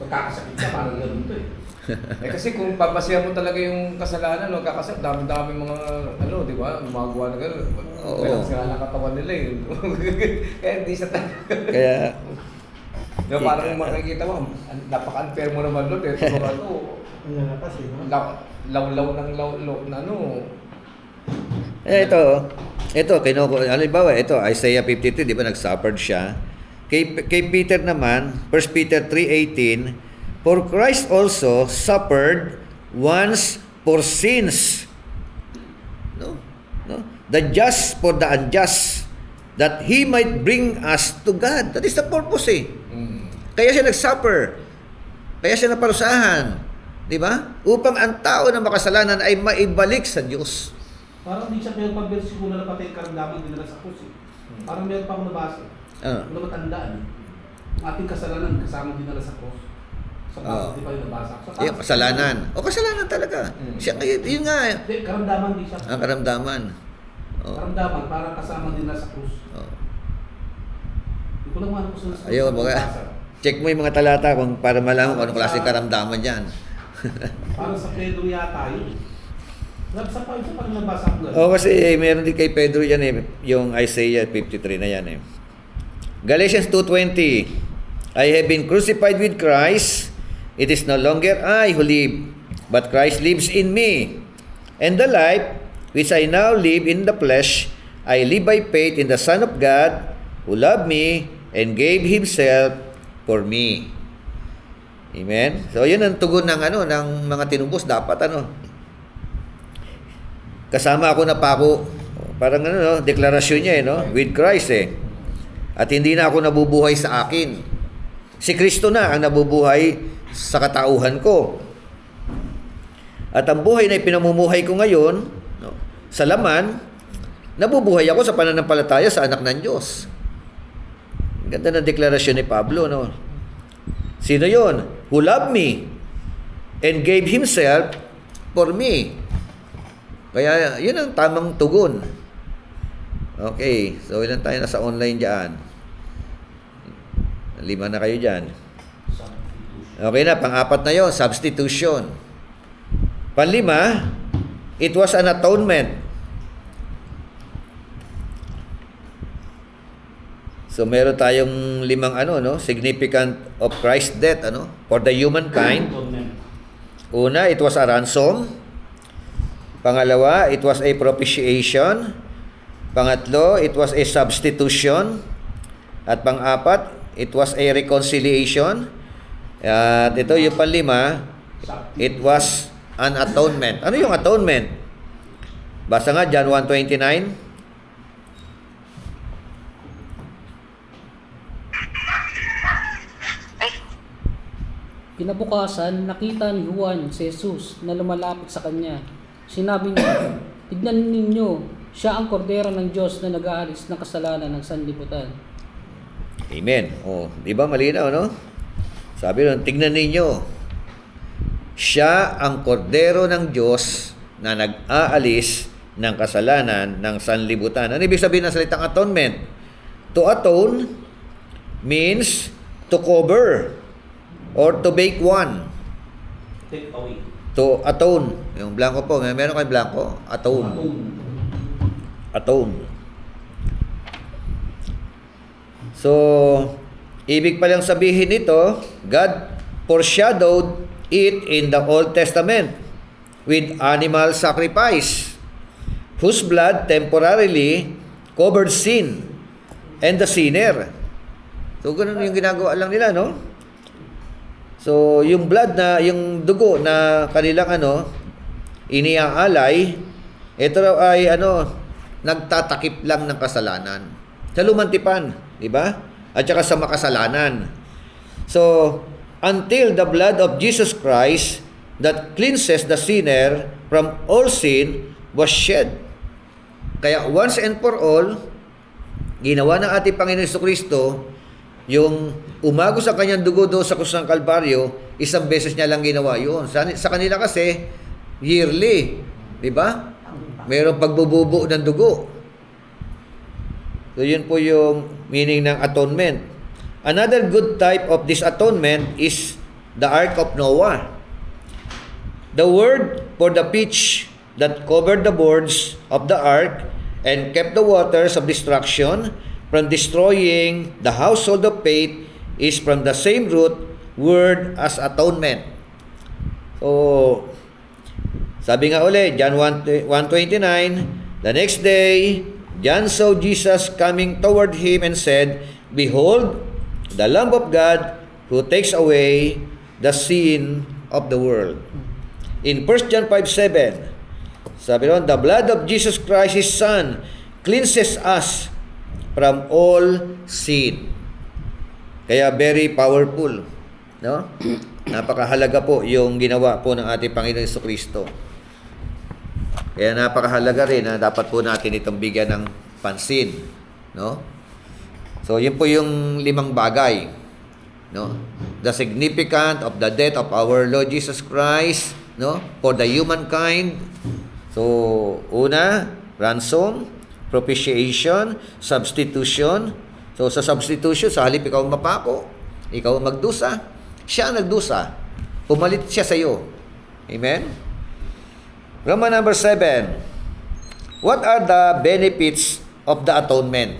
magkakasakit ka, parang ganun to eh. Kasi kung papasya mo talaga yung kasalanan, no, kakasal, dami-dami mga, di ba, gumagawa na gano'n. Oo. Kaya sila ng katawan nila eh. Kaya hindi sa Kaya, Diba, parang makikita mo, napaka-unfair mo naman doon. Ito mga to, Ang lalakas eh. No? law ng law na ano. ito, halimbawa, ito, Isaiah 53, di ba, nag-suffered siya. Kay Peter naman, 1 Peter 3:18, for Christ also suffered once for sins. No? The just for the unjust, that he might bring us to God. That is the purpose eh. Kaya siya nag-suffer. Kaya siya naparusahan. Di ba? Upang ang tao na makasalanan ay maibalik sa Diyos. Parang hindi siya pero pag-versikulo na patay karamdaman dinala sa krus eh. Parang meron pa akong nabasa. Wala matandaan eh. Ang ating kasalanan kasama dinala sa krus. Sa Oo. di pa rin nabasa. Yung kasalanan. O kasalanan talaga. Siya, yun nga. Hindi, karamdaman din siya. Ang karamdaman. Oh. Karamdaman, parang kasama din nasa krus. Oh. Hindi ko lang ano kung saan Ayun, check mo yung mga talata kung para malaman kung anong klaseng karamdaman yan. Parang sa Pedro yata yun. Sa pa rin nabasa ko. O kasi meron din kay Pedro yan yung Isaiah 53 na yan Galatians 2:20. I have been crucified with Christ. It is no longer I who live, but Christ lives in me. And the life which I now live in the flesh, I live by faith in the Son of God, who loved me and gave Himself for me. Amen? So, yun ang tugon ng, ng mga tinubos. Dapat, kasama ako na pako. Parang, deklarasyon niya, with Christ, At hindi na ako nabubuhay sa akin. Si Kristo na ang nabubuhay sa katauhan ko. At ang buhay na ipinamumuhay ko ngayon, sa laman, nabubuhay ako sa pananampalataya sa anak ng Diyos. Ganda ng deklarasyon ni Pablo, Sino yon? Who loved me and gave Himself for me. Kaya, yun ang tamang tugon. Okay, so ilan tayo nasa online dyan? 5 na kayo dyan. Okay na, pang-4 na yon, substitution. Pang-5, it was an atonement. So meron tayong 5 significant of Christ's death for the humankind. Una, it was a ransom. Pangalawa, it was a propitiation. Pangatlo, it was a substitution. At pang-4, it was a reconciliation. At ito yung pang-5, it was an atonement. Ano yung atonement? Basa nga John 1:29. Kinabukasan, nakita ni Juan si Jesus na lumalapit sa kanya. Sinabi niya, "Tignan ninyo, siya ang kordero ng Diyos na nag-aalis ng kasalanan ng sanlibutan." Amen. Di ba malinaw, Sabi nun, tignan ninyo, siya ang kordero ng Diyos na nag-aalis ng kasalanan ng sanlibutan. Ano ibig sabihin ng salitang atonement? To atone means to cover or to make one. Take away. To atone. Yung blanco po. Meron kayong blanco? Atone. Atone. So, ibig palang sabihin nito, God foreshadowed it in the Old Testament with animal sacrifice, whose blood temporarily covered sin and the sinner. So, ganun yung ginagawa lang nila, So, yung blood yung dugo na kanilang iniaalay, ito raw ay nagtatakip lang ng kasalanan. Sa lumantipan, di ba? At saka sa makasalanan. So, until the blood of Jesus Christ that cleanses the sinner from all sin was shed. Kaya once and for all, ginawa ng ating Panginoon Jesucristo, yung umagos sa kanyang dugo doon sa krus ng Kalbaryo, isang beses niya lang ginawa yun. Sa kanila kasi, yearly. Di ba? Mayroong pagbububo ng dugo. So, yun po yung meaning ng atonement. Another good type of this atonement is the Ark of Noah. The word for the pitch that covered the boards of the ark and kept the waters of destruction from destroying the household of faith is from the same root word as atonement. So, sabi nga uli, John 1:29, the next day, John saw Jesus coming toward him and said, "Behold, the Lamb of God who takes away the sin of the world." In 1 John 5:7, sabi ron, the blood of Jesus Christ, His Son, cleanses us from all sin. Kaya very powerful, Napakahalaga po yung ginawa po ng ating Panginoon Jesucristo. Kaya napakahalaga rin na dapat po natin itong bigyan ng pansin, So, yun po yung 5 bagay. no? The significance of the death of our Lord Jesus Christ, no? For the humankind. So, una, ransom, propitiation, substitution. So, sa substitution, sa halip ikaw mapako, ikaw magdusa, siya ang nagdusa. Pumalit siya sa iyo. Amen? Roman number 7. What are the benefits of the atonement?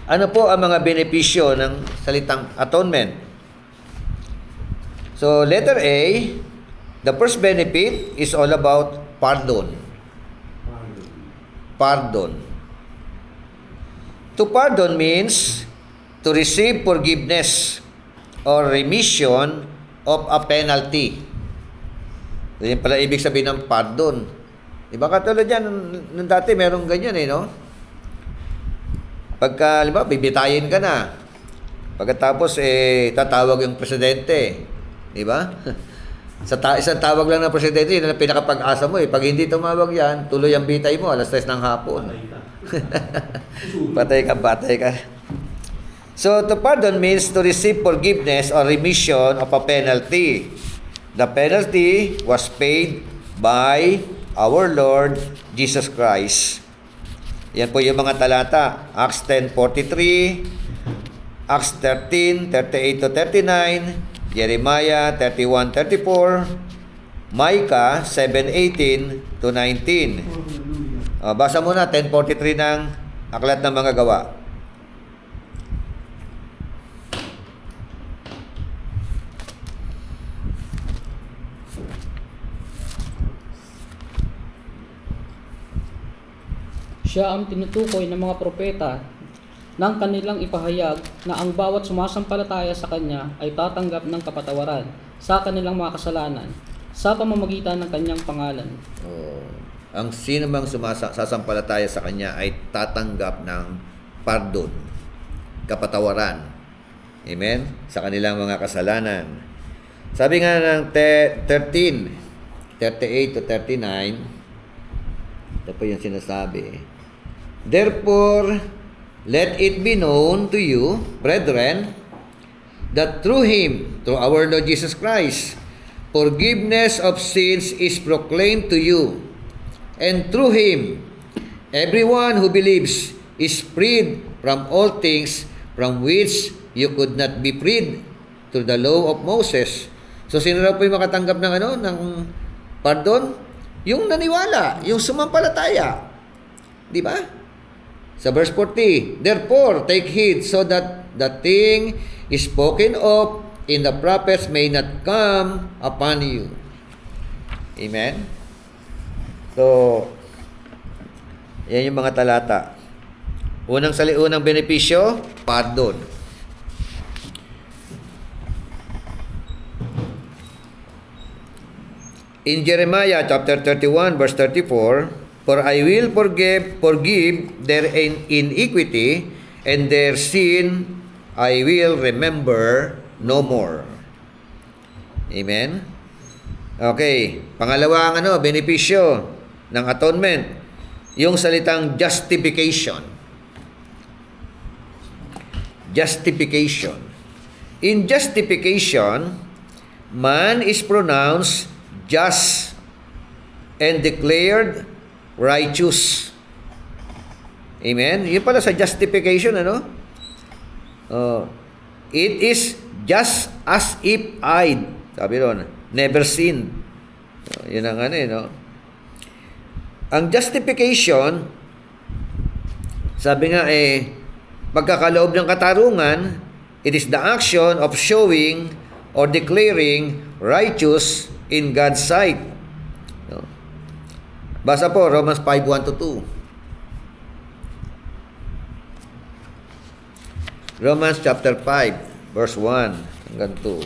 Ano po ang mga benepisyo ng salitang atonement? So, letter A, the first benefit is all about pardon. Pardon. To pardon means to receive forgiveness or remission of a penalty. Yan pala ibig sabihin ng pardon. Diba katulad yan, nung dati merong ganyan no? Pagka, halimbawa, bibitayin ka na. Pagkatapos, tatawag yung presidente. Diba? Isang tawag lang ng presidente, yun ang pinakapag-asa mo. Pag hindi tumawag yan, tuloy ang bitay mo, alas 3 ng hapon. Patay ka. So, to pardon means to receive forgiveness or remission of a penalty. The penalty was paid by our Lord Jesus Christ. Yan po yung mga talata. Acts 10:43, Acts 13:38-39, Jeremiah 31:34, Micah 7:18-19. Basa muna 10:43 ng Aklat ng Mga Gawa. Siya ang tinutukoy ng mga propeta nang kanilang ipahayag na ang bawat sumasampalataya sa Kanya ay tatanggap ng kapatawaran sa kanilang mga kasalanan sa pamamagitan ng Kanyang pangalan. Ang sino mang sasampalataya sa Kanya ay tatanggap ng pardon, kapatawaran. Amen? Sa kanilang mga kasalanan. Sabi nga ng 13:38-39, ito po yung sinasabi. Therefore, let it be known to you, brethren, that through Him, through our Lord Jesus Christ, forgiveness of sins is proclaimed to you. And through Him, everyone who believes is freed from all things from which you could not be freed through the law of Moses. So, sino raw po yung makatanggap ng ng pardon? Yung naniwala, yung sumampalataya. Di ba? Sa verse 40, therefore, take heed so that the thing is spoken of in the prophets may not come upon you. Amen? So, yan yung mga talata. Unang benepisyo, pardon. In Jeremiah chapter 31 verse 34, for I will forgive their iniquity, and their sin I will remember no more. Amen? Okay. Pangalawa ang benepisyo ng atonement. Yung salitang justification. Justification. In justification, man is pronounced just and declared righteous. Amen? Yun pala sa justification, it is just as if I, sabi ron, never sinned. Yun ang Ang justification, sabi nga pagkakaloob ng katarungan, it is the action of showing or declaring righteous in God's sight. Basa po, Romans 5:1-2. Romans chapter 5, verse 1 hanggang 2.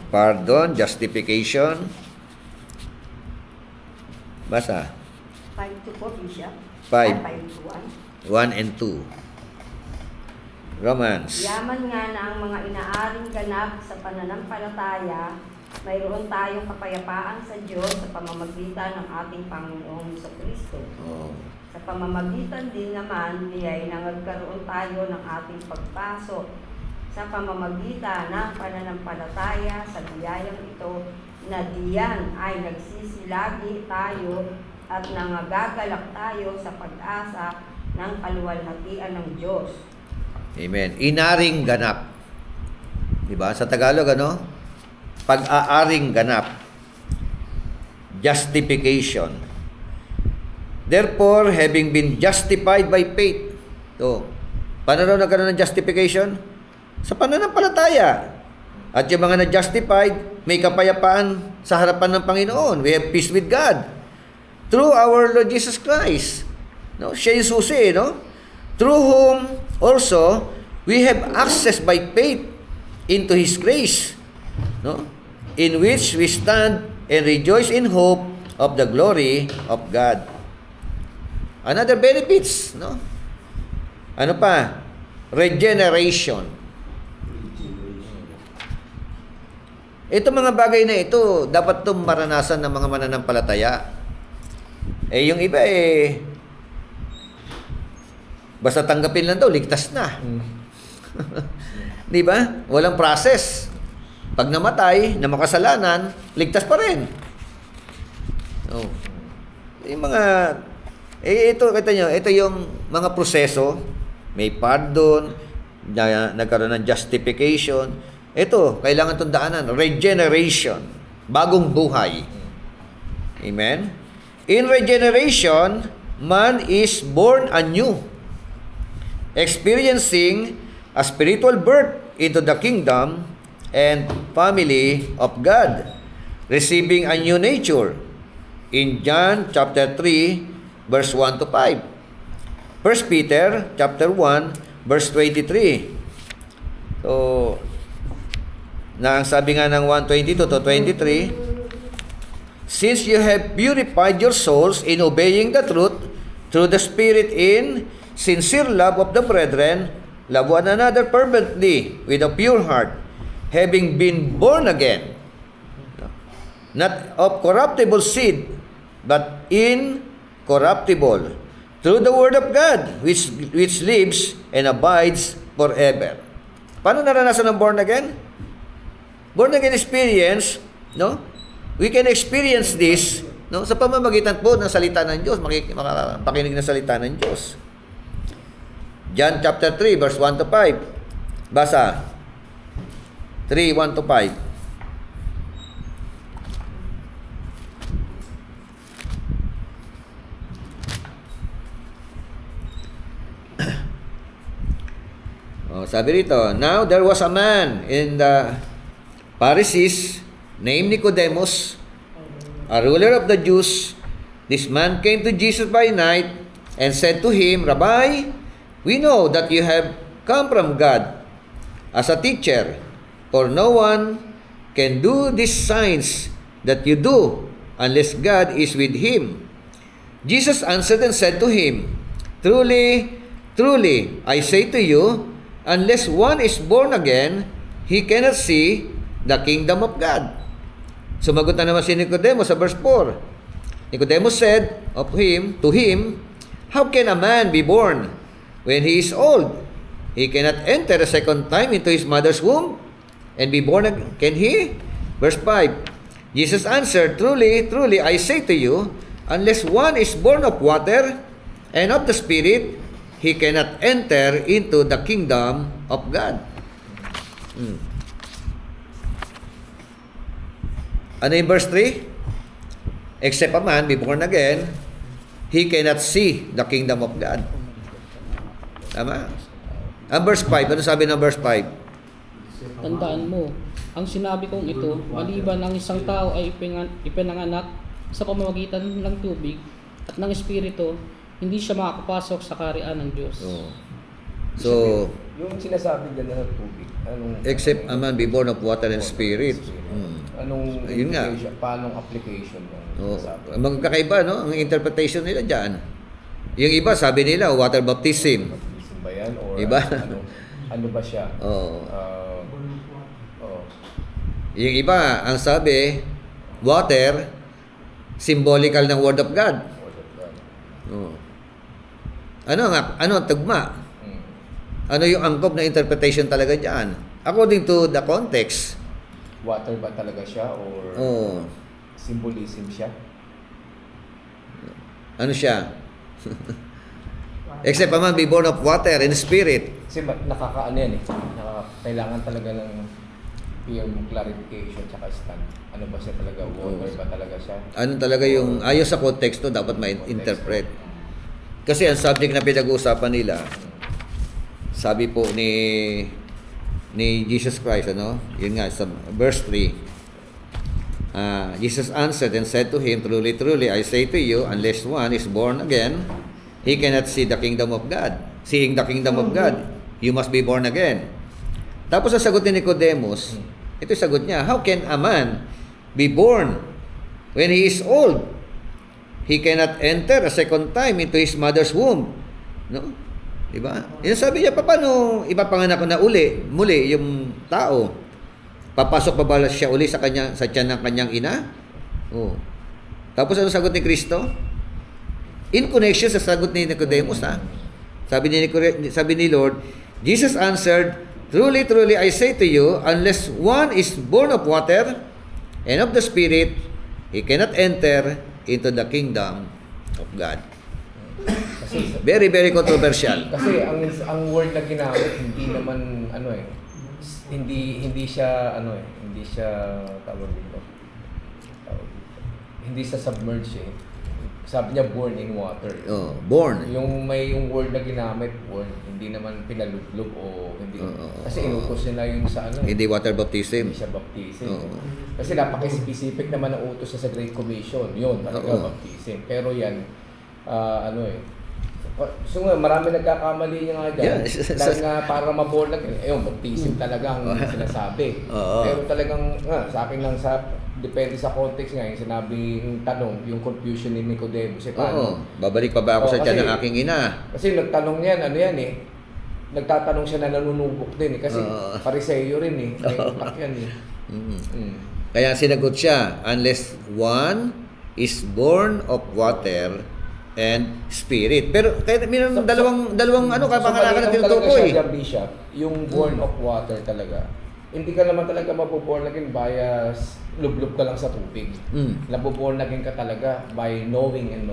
Pardon, justification. Basa. 5-4 siya. 5. 1 and 2. Romans. Yaman nga na ang mga inaaring ganap sa pananampalataya mayroon tayong kapayapaan sa Diyos sa pamamagitan ng ating Panginoong Jesucristo. Oh. Sa pamamagitan din naman, niya'y nagkaroon tayo ng ating pagpasok sa pamamagitan ng pananampalataya sa biyayang ito na diyan ay nagsisilagi tayo at nangagagalak tayo sa pag-asa ng kaluwalhatian ng Diyos. Amen. Inaring ganap. Diba? Sa Tagalog, ano? Pag-aaring ganap. Justification. Therefore, having been justified by faith. So, paano raw nagkaroon ng justification? Sa pananampalataya. At yung mga na-justified, may kapayapaan sa harapan ng Panginoon. We have peace with God. Through our Lord Jesus Christ. No? Siya yung susi, no? Through whom also we have access by faith into His grace, no? In which we stand and rejoice in hope of the glory of God. Another benefits, no? Ano pa? Regeneration. Ito mga bagay na ito, dapat itong maranasan ng mga mananampalataya. Eh, yung iba basta tanggapin lang daw, ligtas na. Di ba? Walang process. Pag namatay, na makasalanan, ligtas pa rin. Oh. Yung mga, ito, kita nyo, ito yung mga proseso. May pardon, nagkaroon ng justification. Ito, kailangan itong daanan. Regeneration. Bagong buhay. Amen? In regeneration, man is born anew, experiencing a spiritual birth into the kingdom and family of God, receiving a new nature. In John chapter 3, verse 1 to 5. 1 Peter chapter 1, verse 23. So, na ang sabi nga ng 1:22 to 23, since you have purified your souls in obeying the truth through the Spirit in sincere love of the brethren, love one another fervently with a pure heart, having been born again, not of corruptible seed, but incorruptible, through the word of God, which lives and abides forever. Paano naranasan ng born again? Born again experience, no? We can experience this, no, sa pamamagitan po ng salita ng Diyos, makikinig ng salita ng Diyos. John chapter 3, verse 1 to 5. Basa. 3, 1 to 5. Sabi rito, now there was a man in the Pharisees named Nicodemus, a ruler of the Jews. This man came to Jesus by night and said to him, Rabbi, we know that you have come from God as a teacher, for no one can do these signs that you do unless God is with him. Jesus answered and said to him, Truly, truly, I say to you, unless one is born again, he cannot see the kingdom of God. Sumagot na naman si Nicodemus sa verse 4. Nicodemus said to him, how can a man be born when he is old? He cannot enter a second time into his mother's womb and be born again. Can he? Verse 5. Jesus answered, Truly, truly, I say to you, unless one is born of water and of the Spirit, he cannot enter into the kingdom of God. Ano yung verse 3? Except a man be born again, he cannot see the kingdom of God. Tama? Ang verse 5, ano sabi ng verse 5? Tandaan mo, ang sinabi kong ito, maliban ang isang tao ay ipinanganak sa pamamagitan ng tubig at ng Espiritu, hindi siya makakapasok sa kaharian ng Diyos. So, yung sinasabi din ng tubig, anong except a man be born of water and Spirit. Anong Ayun nga. paanong application ng sinasabi? Magkakaiba, no? Ang interpretation nila dyan. Yung iba, sabi nila, water baptism. Baptism ba yan? Or Iba? ano ba siya? Oo. Yung iba, ang sabi, water, symbolical ng Word of God. Word of God. Oh. Ano ang tugma? Mm. Ano yung angkop na interpretation talaga diyan? According to the context. Water ba talaga siya or Oh, symbolism siya? ano siya? Except a man be born of water and spirit. Kasi nakakaano yan eh. Kailangan talaga ng yung clarification tsaka stand. Ano ba siya talaga? Water ba talaga siya? Ano talaga yung ayon sa konteksto dapat ma-interpret. Kasi ang subject na pinag-uusapan nila, sabi po ni Jesus Christ, ano? Yun nga, sa verse 3. Jesus answered and said to him, Truly, truly, I say to you, unless one is born again, he cannot see the kingdom of God. Seeing the kingdom of God, you must be born again. Tapos ang sagot ni Nicodemus, ito yung sagot niya, how can a man be born when he is old? He cannot enter a second time into his mother's womb. No? Diba? Yan sabi niya, paano ipapanganak na muli yung tao? Papasok pa ba siya uli sa tiyan ng kanyang ina? Oh. Tapos ano sagot ni Kristo? In connection sa sagot ni Nicodemus, ha? Sabi ni Lord, Jesus answered, Truly, truly, I say to you, unless one is born of water and of the Spirit, he cannot enter into the kingdom of God. Kasi Very, very controversial. Kasi ang word na ginamit hindi naman hindi siya tawag dito. Hindi siya submerged eh. Sabi niya born in water. Oh, born. Yung word na ginamit, born, hindi naman pinalublob o hindi. Kasi inutos nila yung sa Hindi water baptism. Hindi siya baptism. Oo. Kasi napaka-specific naman ang utos sa Great Commission. Yun, talaga Oo. baptism. Pero yan, so nga, marami nagkakamali nga dyan. Yeah. Dahil nga para maborn ayun, baptism talaga ang sinasabi. Oo. Pero talagang, sa akin lang depende sa context nga, yung sinabi, yung tanong, yung confusion ni Nicodemus, Oo. paano? Babalik pa ba ako Oo, sa tiyan kasi- ng aking ina? Kasi nagtanong yan, nagtatanong siya na nanunubok din eh. Kasi Oo. pariseyo rin eh. May utak yan eh. Mm. Mm. Kaya sinagot siya, unless one is born of water and spirit. Pero kaya mayroon dalawang kapanganakan na tinutukoy. Siya, Bishop, yung born of water talaga. Hindi ka naman talaga mabuborn again via lublob ka lang sa tubig. Nabuborn again ka talaga by knowing and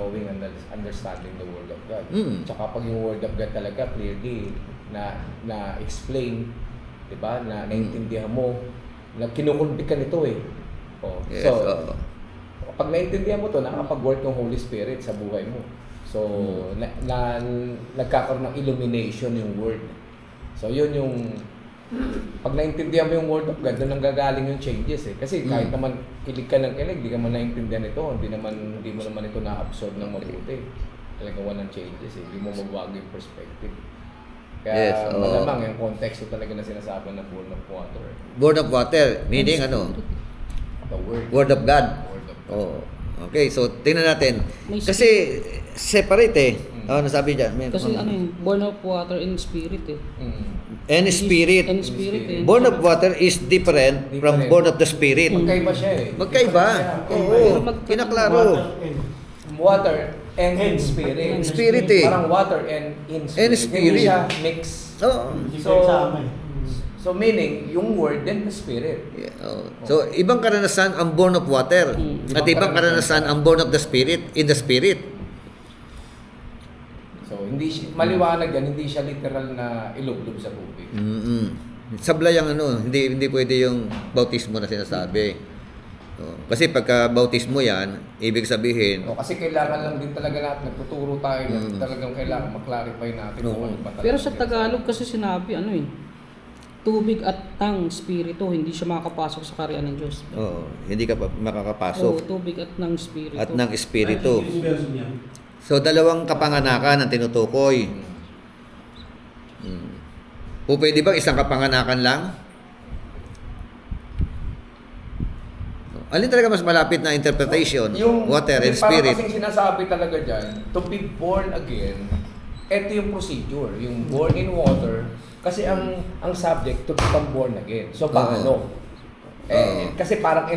understanding the Word of God. Tsaka pag yung Word of God talaga clearly na explain, 'di ba? Na naintindihan mo, na kinukulbi ka nito eh. Oh. Yes, oo. Pag naintindihan mo to, nakakapag-work yung Holy Spirit sa buhay mo. So, nagkakaroon ng illumination yung Word. So, yun yung pag naintindihan mo yung Word of God, doon nanggagaling yung changes eh. Kasi kahit naman kilig ka ng kilig, di ka man naintindihan ito, hindi mo naman ito na-absorb ng mabuti. Talagang walang changes eh. Hindi mo mabago yung perspective. Kaya Yes, oo. malamang yung konteksto talaga na sinasabi ng born of water. Born of water, meaning The Word. Word of God. Word of God. Oh. Okay, so tingnan natin. May Kasi separate eh. Ano sabi diyan? Kasi born of water and spirit eh. And spirit. And spirit eh. Born of water is different from born of the spirit. Magkaiba siya eh. Magkaiba. Different siya. Oo. Kinaklaro. Water and spirit. Spirit eh. Parang water and in spirit. And spirit. Hindi siya mix. Oo. Hindi So- kayo sama eh. So meaning, yung word then the spirit. Yeah, oh. So, ibang karanasan ang born of water. At ibang karanasan ang born of the spirit in the spirit. So maliwanag yan, hindi siya literal na ilublob sa tubig. Sablay ang hindi pwede yung bautismo na sinasabi. Kasi pagka bautismo yan, ibig sabihin, Kasi kailangan lang din talaga natin, nagtuturo tayo na talagang kailangan maklarify natin kung ano ba talaga. Pero sa Tagalog kasi sinabi tubig at ng spirito, hindi siya makakapasok sa karyan ng Diyos. hindi ka pa makakapasok. Tubig at ng spirito. At ng espiritu. Yung version niya. So, dalawang kapanganakan ang tinutukoy. O pwede ba isang kapanganakan lang? Alin talaga mas malapit na interpretation? Water and spirit. Parang kasing sinasabi talaga dyan, to be born again, ito yung procedure, yung born in water, kasi ang subject to become born again. So paano? Kasi parang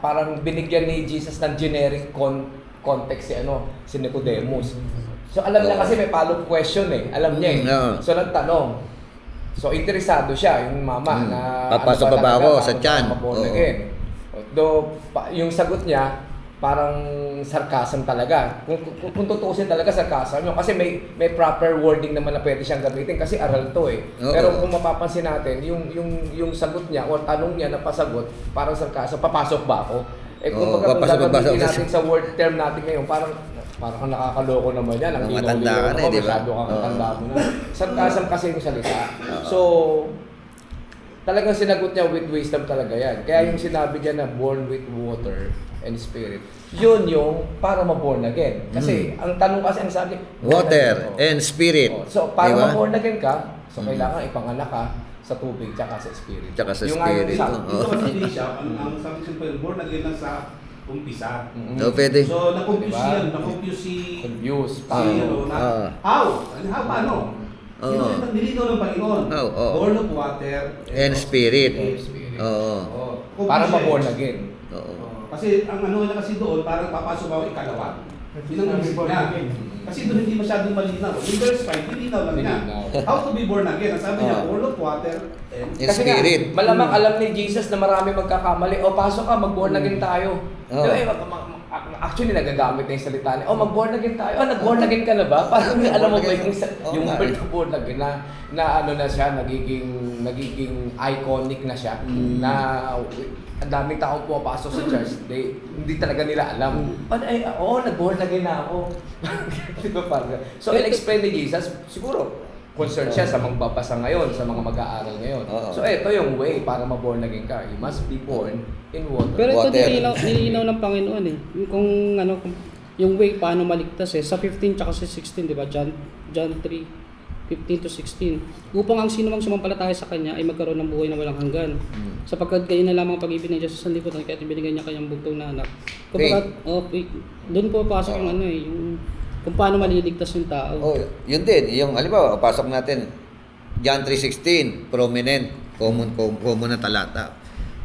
parang binigyan ni Jesus ng generic context si Nicodemus. So alam niya kasi may follow-up question Alam niya So nagtanong. So interesado siya yung mama na Papasok pa ba ako sa tiyan? Yung sagot niya parang sarcasm talaga. Kung tutuusin talaga sarcasm yun. Kasi may proper wording naman na pwede siyang gamitin kasi aral to Pero kung mapapansin natin, yung sagot niya o tanong niya na pasagot, parang sarcasm, papasok ba ako? Kung gagamitin natin sa word term natin ngayon, parang kang nakakaloko naman yan. Ang matanda ka na di ba? Masyado kang matanda mo na. Sarcasm kasi yung salita. So, talagang sinagot niya with wisdom talaga yan. Kaya yung sinabi niya na born with water and spirit, yun yung para ma-born again. Kasi ang tanong kasi ang sabi, water and spirit. So para diba? ma-born again ka, so kailangan ipanganak ka sa tubig tsaka sa spirit. Tsaka sa yung spirit. Dito kasi hindi siya, ang sabi siya born again lang sa umpisa. So pwede. So na-confuse Diba? yan, na-confuse si How? paano? Nilinaw ng Panginoon. Born of water And spirit. Para ma-born again. Kasi ang niya kasi doon, parang papasok ako ikalawa. Yun ang isip niya. Kasi doon hindi masyadong malinaw. In verse 5, malinaw lang niya. How to be born again? Ang sabi niya, born of water and Kasi spirit. malamang alam ni Jesus na marami magkakamali. Pasok ka, mag-born again tayo. Actually, nagagamit na yung salita niya. mag-born again tayo. Nag-born again ka na ba? Parang alam mo ba yung word of born again na ano na siya, nagiging iconic na siya. Na ang daming taong pumapasok sa church, hindi talaga nila alam. Nag-born again na ako. Diba parang? So, in-explain ni Jesus, siguro, concerned siya sa magbabasa ngayon, sa mga mag-aaral ngayon. So, ito yung way para ma-born again ka. You must be born in water. Pero ito Water. nilinaw ng Panginoon Kung yung way paano maligtas sa 15 tsaka sa 16, di ba? John 3, 15 to 16. Upang ang sino mang sumampalataya sa Kanya ay magkaroon ng buhay na walang hanggan. Sapagkat kayo na lamang pag-ibig ng Diyos sa sanlibutan, kaya binigay niya kanyang bugtong na anak. Doon po pasok yung yung kung paano maliligtas yung tao. Yun din. Yung, halimbawa, pasok natin, John 3:16, prominent, common na talata.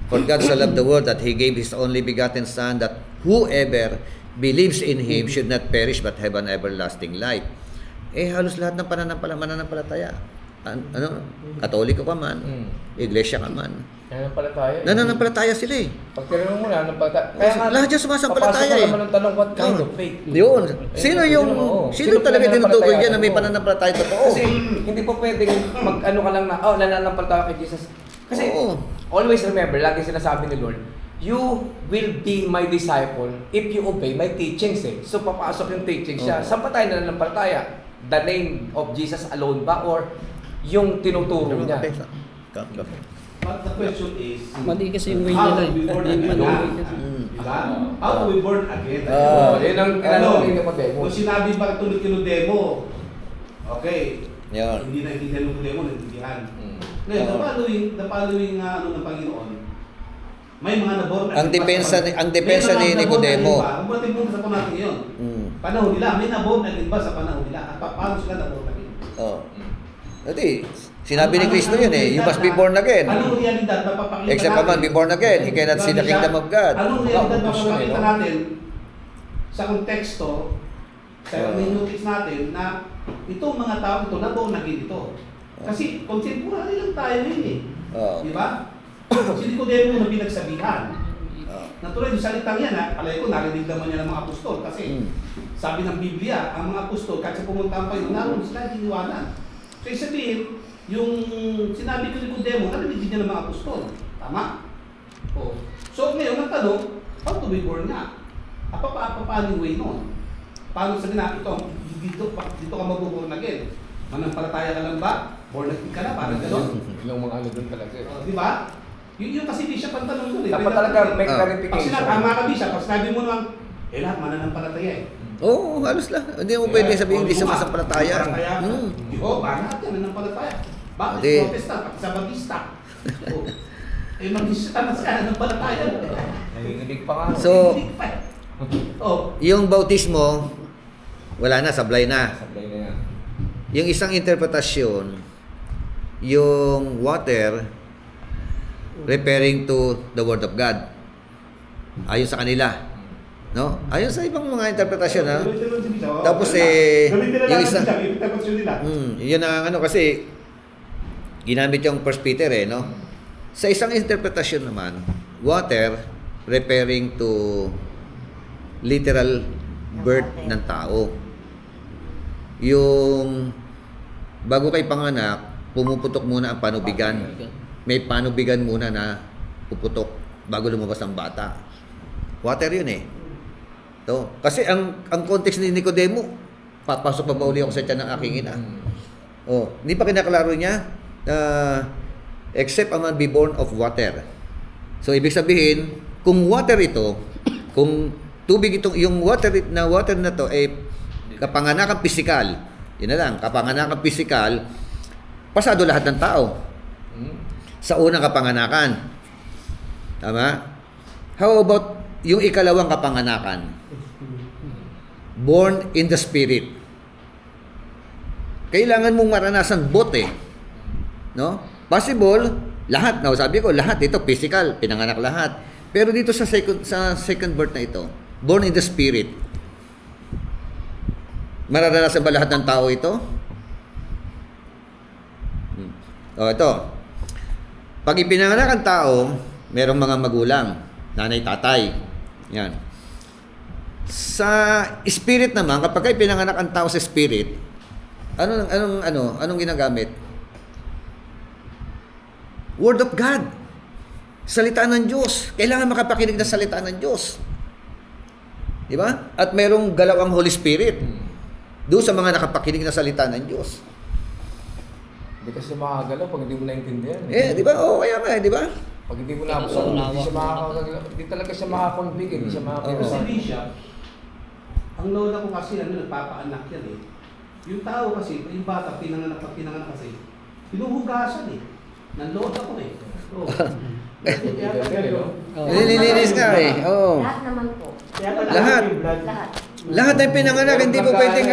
For God so loved the world that He gave His only begotten Son, that whoever believes in Him should not perish but have an everlasting life. Halos lahat ng mananampalataya. Katoliko ka man, iglesia ka man. Nananampalataya sila Pag tinanong mo na, lahat dyan sumasampalataya papasok naman ang tanong, what kind of faith? Yun. Sino talaga tinutukoy dyan na may pananampalataya totoo? Kasi hindi po pwedeng mag-ano ka lang na, nananampalataya kay Jesus. Kasi always remember, lagi sinasabi ni Lord, you will be my disciple if you obey my teachings So papasok yung teachings siya. Saan pa tayo nananampalataya? The name of Jesus alone ba? Or yung tinuturo niya? But the question is, Mali kasi yung way how nila to be born Mali again? kasi. Diba? How to be born again? Yun ang tinanong ni Nicodemo. Kung sinabi ba ito ni Nicodemo, okay, Yan. hindi na hindi ng Nicodemo, nagtigihan. Ngayon, the following ng Panginoon, may mga naborn Ang depensa ni Nicodemo. Ang buwan natin sa panahon ngayon. Panahon nila, may naborn again ba sa panahon nila? At paano sila naborn again? Dati, sinabi ni Kristo yun you must be born again. Anong realidad mapapakita Except a man be born again, he cannot see the kingdom of God. Anong realidad mapapakita natin sa konteksto, sa notice natin na itong mga tao ito, naborn again ito. Kasi contemporary lang tayo ngayon Di ba? Si Nicodemo na pinagsabihan. Natuloy yung salitang yan alay ko narinig naman niya ng mga apostol kasi sabi ng Biblia, ang mga apostol kahit sa pumunta pa yun, naroon sila diniwanan. So sabihin, yung sinabi ko ni Nicodemo, narinig din niya ng mga apostol. Tama? So ngayon ang tanong, how to be born nga? Paano yung way nun? Paano sabi na dito ka mag-born again? Manampalataya ka lang ba? Born again ka na, parang gano'n. Yung mga ano doon talaga Di ba? Yun kasi di siya pantanong doon Dapat talaga make Pag clarification. sinatama ka di siya, pag sinabi mo naman, lahat mananampalataya Halos lang. Hindi mo pwede sabihin hindi sumasampalataya. Lahat yan, nananampalataya. Bakit Hindi. Protestant, pati sa Batista? Mag-isita na sila, nananampalataya. Naiinibig pa nga. So, Oh, yung bautismo, wala na, sablay na. Sablay na yan. Yung isang interpretasyon, yung water, referring to the Word of God. Ayon sa kanila. No? Ayon sa ibang mga interpretasyon, ha? Tapos, yung isa, yun ang ano, kasi, ginamit yung 1 Peter, no? Sa isang interpretasyon naman, water, referring to literal birth ng tao. Yung, bago kay panganak, pumuputok muna ang panubigan. May panubigan muna na puputok bago lumabas ang bata. Water yun eh. So, kasi ang context ni Nicodemo, papasok pa ba uli ako sa tiyan ng aking ina? Oh, hindi pa kinaklaro niya, except a man be born of water. So, ibig sabihin, kung water ito, kung tubig itong, yung water na to, ay kapanganakan pisikal, yun na lang, kapanganakan pisikal, pasado lahat ng tao. Sa unang kapanganakan. Tama? How about yung ikalawang kapanganakan? Born in the Spirit. Kailangan mong maranasan both eh. No? Possible, lahat. No, sabi ko, lahat ito, physical, pinanganak lahat. Pero dito sa second birth na ito, born in the Spirit, mararanasan ba lahat ng tao ito? O, ito. Pag ipinanganak ang tao, merong mga magulang, nanay, tatay. Yan. Sa spirit naman, kapag ipinanganak ang tao sa spirit, anong ginagamit? Word of God. Salita ng Diyos. Kailangan makapakinig ng salita ng Diyos. Di ba? At merong galaw ang Holy Spirit doon sa mga nakapakinig na salita ng Diyos. Hindi kasi makakagalaw pag hindi mo naintindihan. Di ba? Oo, kaya nga, di ba? Pag hindi mo na-absorb, hindi siya makakagalaw. Hindi talaga siya makakonfig, hindi siya makakagalaw. Kasi Bishop, ang lola ko kasi nagpapaanak yan eh. Yung tao kasi, yung bata, pinanganak kasi, pinuhugasan eh. Ng lola ko eh. Oo. Nililinis nga eh. Oo. Lahat naman po. Lahat. Lahat. Lahat ay pinanganak, hindi po pwedeng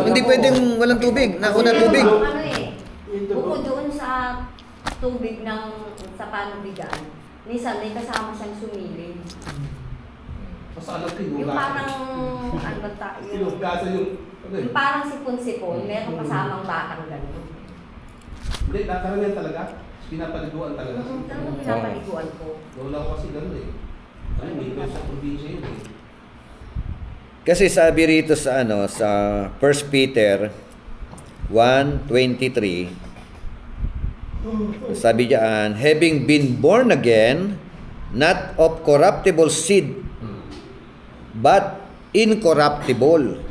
hindi pwedeng walang tubig, nauna tubig. Ano eh, bukod doon sa tubig ng sa panubigan, minsan may kasama siyang sumilin. Mas alam ko Yung parang, ano ba Hinugasan yung, yung parang sipon-sipon, meron kasamang batang gano'n. Hindi, nakaramihan talaga. Pinapaliguan talaga. Talagang pinapaliguan ko. Lola ko kasi gano'n eh. Ay, may sa probinsya yun eh. Kasi sabi rito sa sa 1 Peter 1:23, sabi diyan, having been born again, not of corruptible seed, but incorruptible,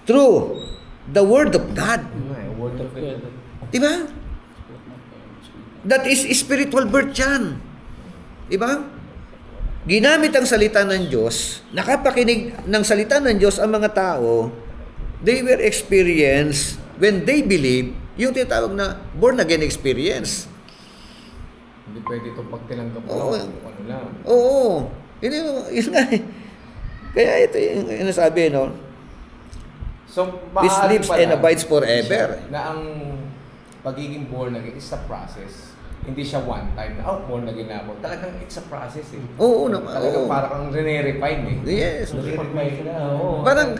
through the Word of God. Word of God. Diba? That is spiritual birth yan. Diba? Ginamit ang salita ng Diyos, nakapakinig ng salita ng Diyos ang mga tao, they were experienced when they believe, yung tinatawag na born again experience. Hindi pwede itong pagtilanggap mo. Oo. Ano lang. Oo. Yun nga eh. Kaya ito yung nasabi, no? So, This maaari lives pala and abides forever. na ang pagiging born again is a process. Hindi siya one time na, born again na ako. Talagang it's a process eh. Oo naman. Talagang Oo. parang kang re-refine eh. Yes. Re-refine ka na. Oo. Parang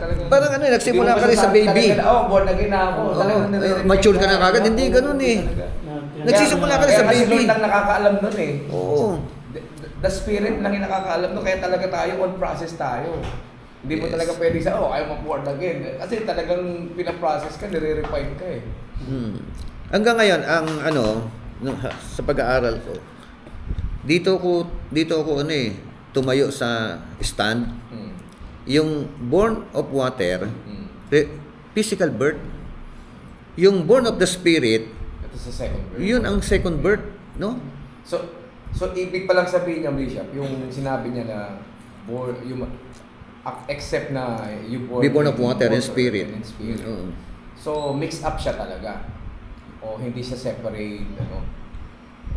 ano, nagsimula Hindi mo ka rin sa masasabi baby. talaga, born again na ako. Oo. Talagang nare-refine Mature ka na kagad. Hindi ganun eh. Nagsisimula ka rin sa Kaya kasi baby. Lord lang nakakaalam nun eh. Oo. The Spirit lang yung nakakaalam nun. Kaya talaga tayo on process tayo. Hindi mo Yes. talaga pwede sa, ayaw mag-born again. Kasi talagang pinaprocess ka, nire-refine ka eh. Hanggang ngayon, ang sa pag-aaral ko, dito ako tumayo sa stand. Yung born of water, physical birth. Yung born of the Spirit, Ito sa second birth. yun ang second birth, no? So ibig palang sabihin niya, Bishop, yung sinabi niya na except na you Be born of water and and spirit. spirit. Oo. So mixed up siya talaga. O hindi siya separate,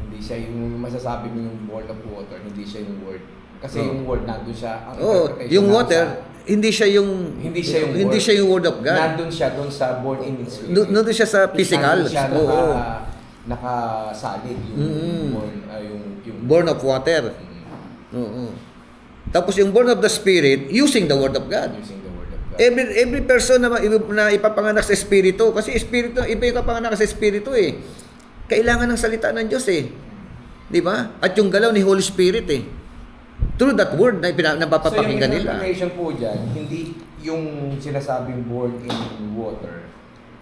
hindi siya yung masasabi mo yung born of water, hindi siya yung word. Kasi yung word nandun siya. Ang interpretation Yung nasa- water, hindi siya yung word. siya yung word of God. Nandun siya doon sa born in spirit. Nandun siya sa physical. Nandun siya Oo. nakasalid yung yung Born of water. Oo. Tapos yung born of the Spirit, using the Word of God. using the word of God. Every person na ipapanganak sa Espiritu, kasi Espiritu, iba yung kapanganak sa Espiritu eh. Kailangan ng salita ng Diyos eh. Di ba? At yung galaw ni Holy Spirit eh. Through that word na napapakinggan so yung nila. interpretation po dyan, hindi yung sinasabing born in water.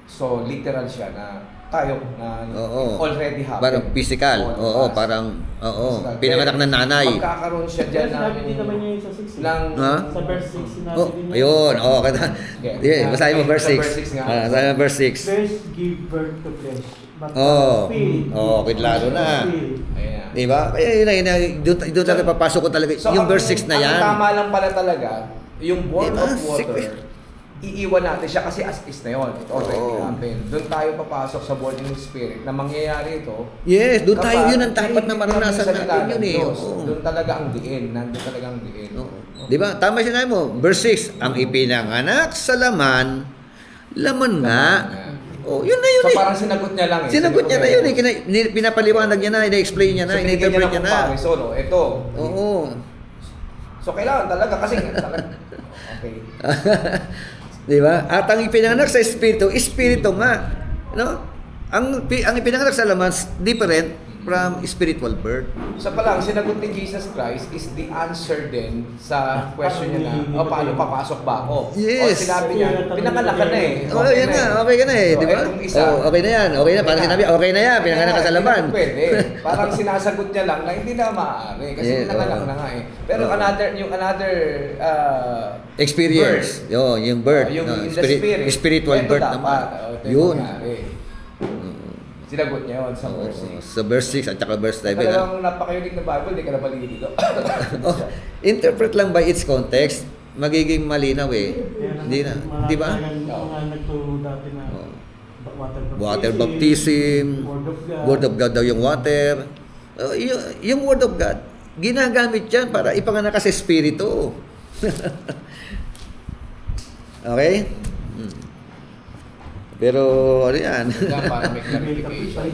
So literal siya na tayo na Oo. already happened. Parang physical. All of Oo, us. parang Physical. pinanganak ng nanay. Magkakaroon siya dyan Yes, sinabi din naman niya yung sa 6. ng Ha? Sa verse 6, sinabi Oh, din niya. ayun. Oh, kada. Okay. Yeah, basahin mo verse Sa 6. verse 6 nga. Basahin mo verse 6. Flesh give birth to flesh, but the Oh. spirit Oh, gives klaro birth to na. spirit. Ayan. Di ba? Kaya doon talaga papasok ko talaga. Yung verse 6 na yan. Ang tama lang pala talaga, yung born Diba? of water, iiwan natin siya kasi as is na yun. It already Oo. happened. Doon tayo papasok sa born in spirit na mangyayari ito. Yes, doon tayo. kapag Yun ang dapat na tinitignan maranasan yung salita natin yun ng eh. Diyos. Oo. Doon talaga ang diin. Nandun talaga ang diin. Oo. Di ba? Tama sinabi mo. Verse 6. Ang ipinanganak sa laman, laman nga. Oh, yun na yun So eh. parang sinagot niya lang eh. Sinagot niya na yun eh. Pinapaliwanag niya na, ina-explain niya na, So binigyan ina-interpret niya niya ng na. comparison. Oh, ito. Oo. So kailangan talaga kasi talaga. Okay. Di ba? At ang ipinanganak sa Espiritu, Espiritu nga. No? Ang ipinanganak sa laman, different from spiritual birth. So palang sinagot ni Jesus Christ is the answer din sa question niya na, paano papasok ba ako? Yes. O sinabi niya, pinanganak ka na eh. Oh, yan na. Okay ka na eh. So, Di ba? etong isa, Oh, okay na yan. Okay na. Parang sinabi, okay na yan. Pinanganak ka sa laman. Hindi na pwede. Parang sinasagot niya lang na hindi na maaari. Kasi Yes, pinanganak oo. na nga eh. Pero Oo. another Experience. Yung birth. yung No, in the spirit. spiritual ito birth dapat. naman. Ito yung Yun. mangyari. Sinagot niya yun sa verse 6. Sa verse 6 at saka verse 7. Talagang napaka-unique na Bible, hindi ka na malilito. Oh, interpret lang by its context, magiging malinaw eh. Kaya Hindi na, mga- di ba? Mga nagturo dati na Oh. water Water baptism, Word of God. Word of God daw yung water. Yung Word of God, ginagamit yan para ipanganak ka sa Espiritu. Okay? Pero ano yan? Yan, para may clarification.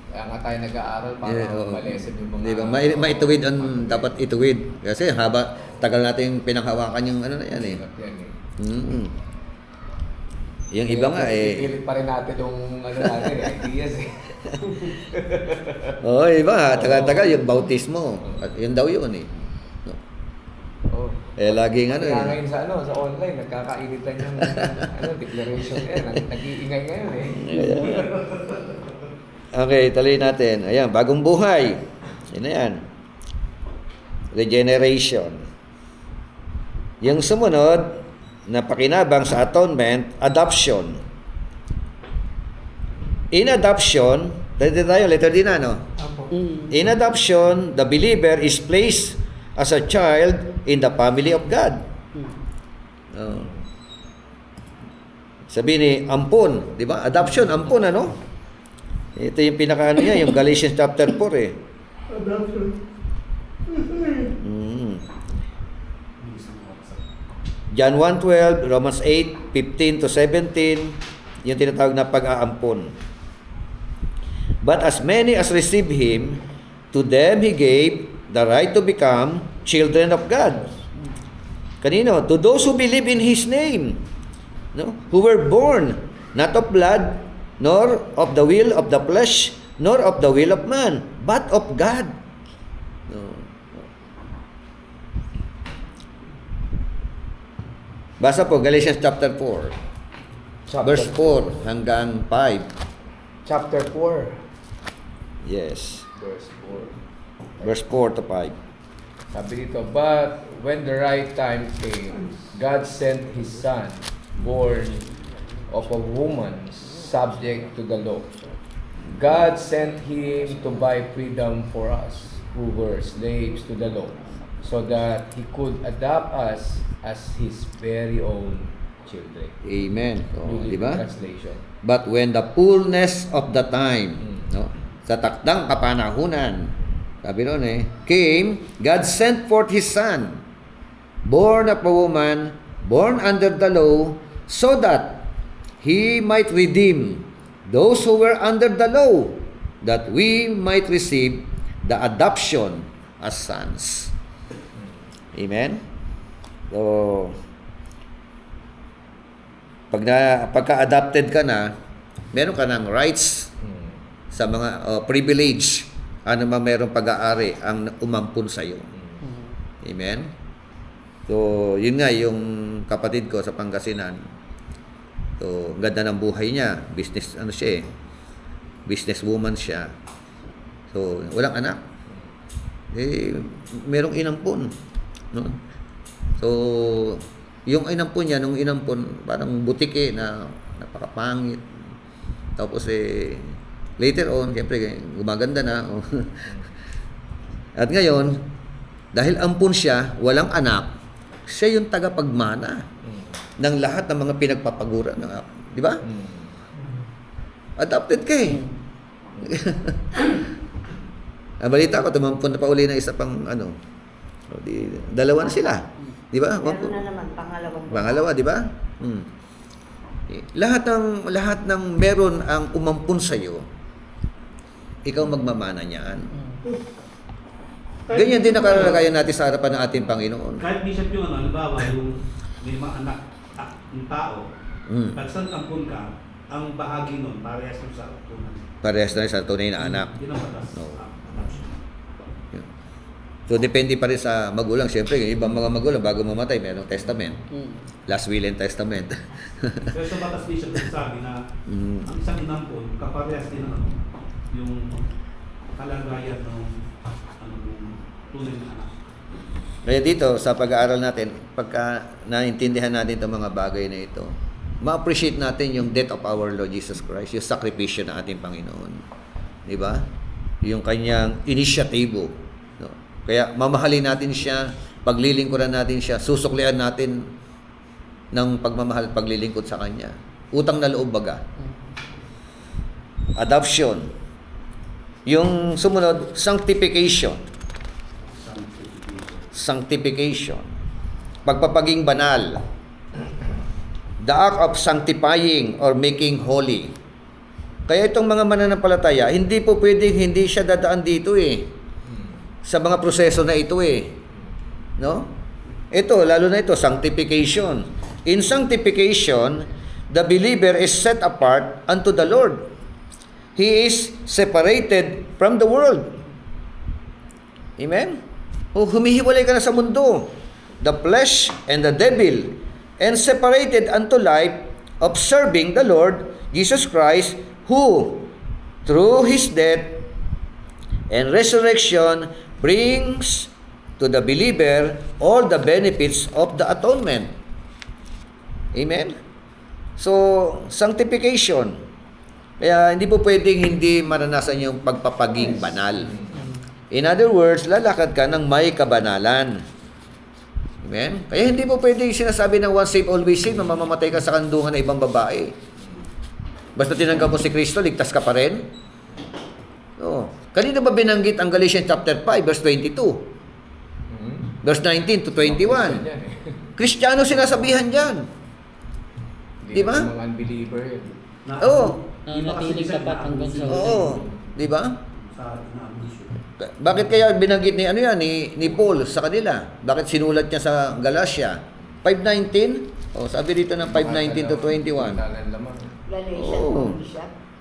Kaya nga tayo nag-aaral para Yeah, oo. malesen yung mga... Di ba? Maituwid dapat ituwid. Kasi haba, tagal natin pinanghawakan yung ano na yan eh. Yan eh. Mm. Yung iba nga eh. Pipilit pa rin natin yung ano natin eh, ideas eh. Oo, iba. Tagal-tagal yung bautismo. At yun daw yun eh. Oh. Eh, laging ano Kaya eh. ngayon sa online, nagkakainitan yung declaration eh. Nag-iingay ngayon eh. Okay, tuloy natin. Ayan, bagong buhay. Yan na yan. Regeneration. Yung sumunod na pakinabang sa atonement, adoption. In adoption, letter D na, no? Apo. In adoption, the believer is placed as a child in the family of God. Oh. Sabi ni ampun, di ba? Adoption, ampun, ano? Ito yung pinakaano niya, yung Galatians chapter 4 eh. Adoption. Mm. John 1:12, Romans 8:15 to 17, yung tinatawag na pag-aampon. But as many as received him, to them he gave the right to become children of God. Kanino? To those who believe in his name, no? Who were born not of blood, nor of the will of the flesh, nor of the will of man, but of God. No. Basa po, Galatians chapter 4. Verse 4 hanggang 5. Chapter 4. Yes. Verse 4. Verse 4 to 5. Sabi dito, but when the right time came, God sent His Son, born of a woman, subject to the law. God sent Him to buy freedom for us who were slaves to the law, so that He could adopt us as His very own children. Amen. Oh, New di Living ba? Translation. But when the fullness of the time, no, sa takdang kapanahunan, sabi noon eh, came, God sent forth His Son, born of a woman, born under the law, so that He might redeem those who were under the law, that we might receive the adoption as sons. Amen? So, pagka-adopted ka na, meron ka ng rights sa mga privilege. Ano man merong pag-aari ang umampun sa'yo. Amen? So, yun nga, yung kapatid ko sa Pangasinan. So, ang ganda ng buhay niya. Business, businesswoman siya. So, walang anak. Merong inampun. No? So, yung inampun niya, nung inampun, parang butike na napakapangit. Tapos later on, siyempre, gumaganda na. At ngayon, dahil ampun siya, walang anak, siya yung tagapagmana ng lahat ng mga pinagpapaguran. Di ba? Adopted ka eh. Balita ko, tumampun na pa uli ng isa pang dalawa na sila. Di ba? Meron na naman, Pangalawa, di ba? Lahat ng meron ang umampun sa iyo, ikaw magmamana niyan. Ganyan din nakalagayan natin sa harapan ng ating Panginoon. Kahit Bishop yung halimbawa, yung may mga anak ng tao, pag santampun ka, ang bahagi nun, parehas mo sa tunan. Parehas na sa tunay na anak. Yun ang batas. No. So, depende pa rin sa magulang. Siyempre, yung ibang mga magulang, bago mamatay, mayroong testament. Last will and testament. Pero sa batas Bishop sabi na ang isang inampun, kaparehas din ng yung kalagayan ng tunay na anak. Kaya dito, sa pag-aaral natin, pagka naintindihan natin itong mga bagay na ito, ma-appreciate natin yung death of our Lord Jesus Christ, yung sakripisyo ng ating Panginoon. Di ba? Yung kanyang inisyatibo. No? Kaya mamahalin natin siya, paglilingkuran natin siya, susuklian natin ng pagmamahal, paglilingkod sa kanya. Utang na loob baga. Adoption. Yung sumunod, sanctification. Sanctification. Pagpapaging banal. The act of sanctifying or making holy. Kaya itong mga mananampalataya, hindi po pwedeng hindi siya dadaan dito sa mga proseso na ito No? Ito, lalo na ito, sanctification. In sanctification, the believer is set apart unto the Lord. He is separated from the world. Amen? Humihiwalay ka na sa mundo, the flesh and the devil, and separated unto life of serving the Lord Jesus Christ, who, through His death and resurrection, brings to the believer all the benefits of the atonement. Amen? So, sanctification. Kaya hindi po pwedeng hindi maranasan yung pagpapaging banal. In other words, lalakad ka ng may kabanalan. Amen? Kaya hindi po pwedeng sinasabi ng once saved, always saved, na mamamatay ka sa kandungan ng ibang babae. Basta tinanggap mo si Kristo, ligtas ka pa rin. Kanina ba binanggit ang Galatians chapter 5, verse 22? Verse 19 to 21. Kristiyano sinasabihan dyan. Di ba? Mga unbeliever. Natiling tapat hanggang sa di ba? Sa na-ambition. Bakit kaya binanggit ni Paul sa kanila? Bakit sinulat niya sa Galatia? 5:19? Sabi dito ng 5:19 to 21.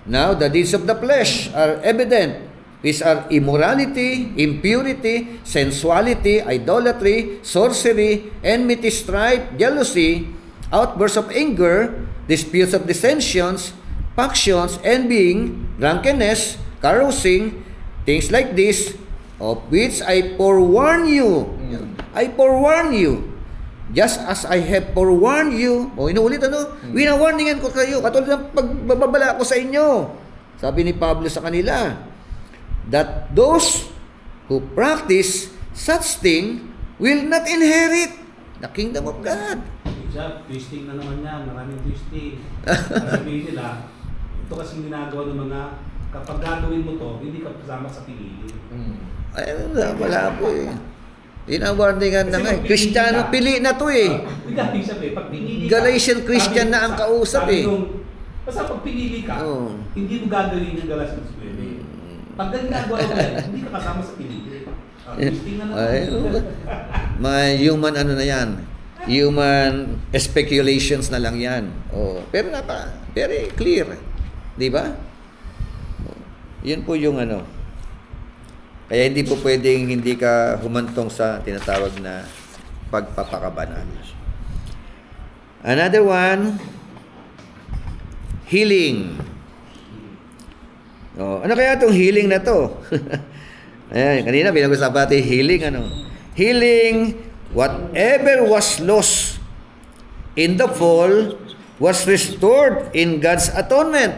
Now, the deeds of the flesh are evident, which are immorality, impurity, sensuality, idolatry, sorcery, enmity, strife, jealousy, outbursts of anger, disputes of dissensions, factions, envying, drunkenness, carousing, things like this, of which I forewarn you. I forewarn you. Just as I have forewarned you. Inuulit winawarningan ko kayo. Katulad ng pagbabala ko sa inyo. Sabi ni Pablo sa kanila, that those who practice such thing will not inherit the kingdom of God. Twisting na naman yan. Maraming twisting. Sabihin nila, ito kasing ginagawa ng mga, kapag gagawin mo to, hindi ka kasama sa pinili. Ay, wala po Inawarningan na nga Kristiyano, pili na to Pag pinili ka, Galatian Christian na ang kausap Basta pag pinili ka, Oo. hindi mo gagawin yung Galatians 9. Pag ginagawa mo yan, hindi ka kasama sa pinili. Tingnan Ay, natin. mga human ano na yan. Human speculations na lang yan. Oh, pero very clear. Di ba? Oh, yun po yung ano. Kaya hindi po pwedeng hindi ka humantong sa tinatawag na pagpapakabanal. Another one, healing. Oh, ano kaya itong healing na to? Ayan, kanina pinag-usapan natin healing, ano? Healing, whatever was lost in the fall was restored in God's atonement.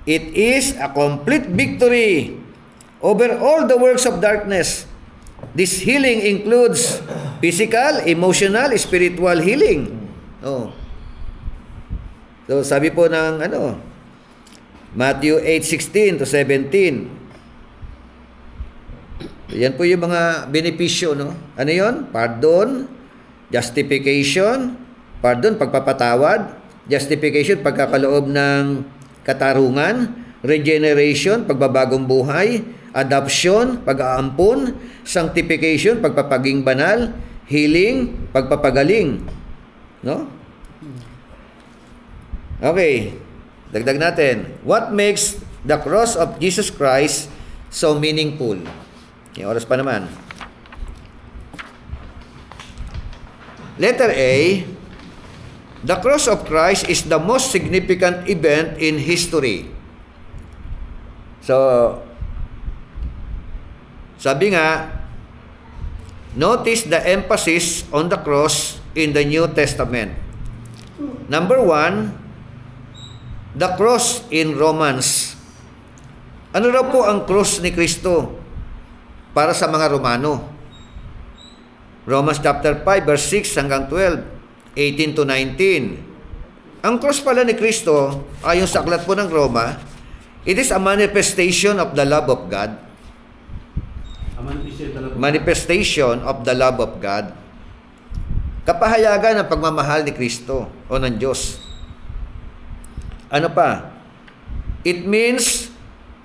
It is a complete victory over all the works of darkness. This healing includes physical, emotional, spiritual healing. Oh. So sabi po ng ano, Matthew 8:16 to 17. Yan po yung mga benepisyo, no? Ano 'yon? Pardon, justification, pardon, pagpapatawad, justification, pagkakaloob ng katarungan, regeneration, pagbabagong buhay, adoption, pag-aampon, sanctification, pagpapaging banal, healing, pagpapagaling. No? Okay. Dagdag natin. What makes the cross of Jesus Christ so meaningful? Yung oras pa naman. Letter A, the cross of Christ is the most significant event in history. So, sabi nga, notice the emphasis on the cross in the New Testament. Number 1, the cross in Romans. Ano raw po ang cross ni Kristo para sa mga Romano? Romans chapter 5 verse 6 hanggang 12, 18 to 19. Ang cross pala ni Kristo, ayon sa aklat po ng Roma, it is a manifestation of the love of God. Manifestation of the love of God. Kapahayagan ng pagmamahal ni Kristo o ng Diyos. Ano pa? It means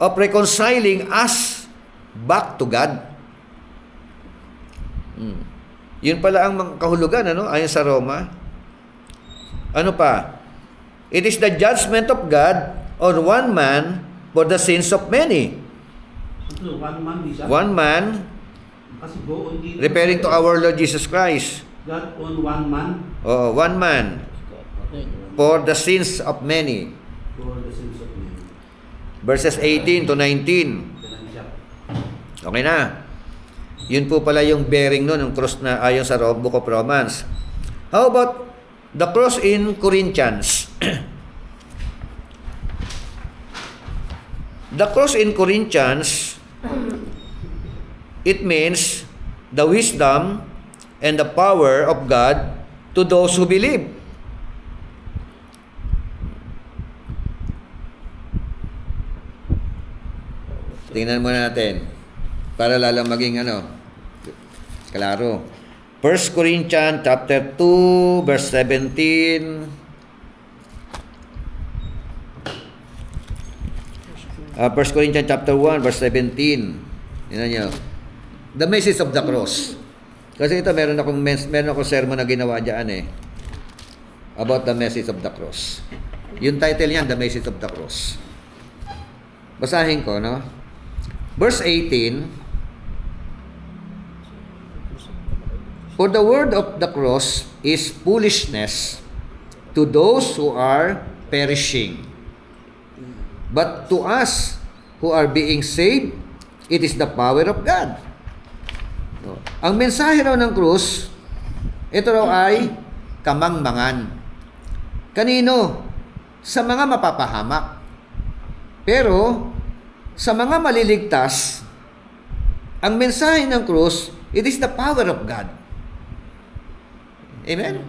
of reconciling us back to God. Yun pala ang kahulugan, ano? Ayon sa Roma. Ano pa? It is the judgment of God on one man for the sins of many. One man, di siya? One man, Kasi go on dito. referring to our Lord Jesus Christ. God on one man Oh, one man for the sins of many. for the sins of men. Verses 18 to 19. Ganun siya. Okay na. Yun po pala yung bearing nun, yung cross na ayon sa Book of Romans. How about the cross in Corinthians? The cross in Corinthians, it means the wisdom and the power of God to those who believe. Tingnan muna natin para lalo maging klaro. 1 Corinthians chapter 2 verse 17. 1 Corinthians chapter 1 verse 17. Tingnan niyo. The message of the cross. Kasi ito meron akong sermon na ginawa diyan about the message of the cross. Yung title niyan, The Message of the Cross. Basahin ko, no? Verse 18. For the word of the cross is foolishness to those who are perishing. But to us who are being saved, it is the power of God. No. Ang mensahe raw ng krus, ito raw ay kamangmangan. Kanino? Sa mga mapapahamak. Pero, sa mga maliligtas, ang mensahe ng krus, it is the power of God. Amen?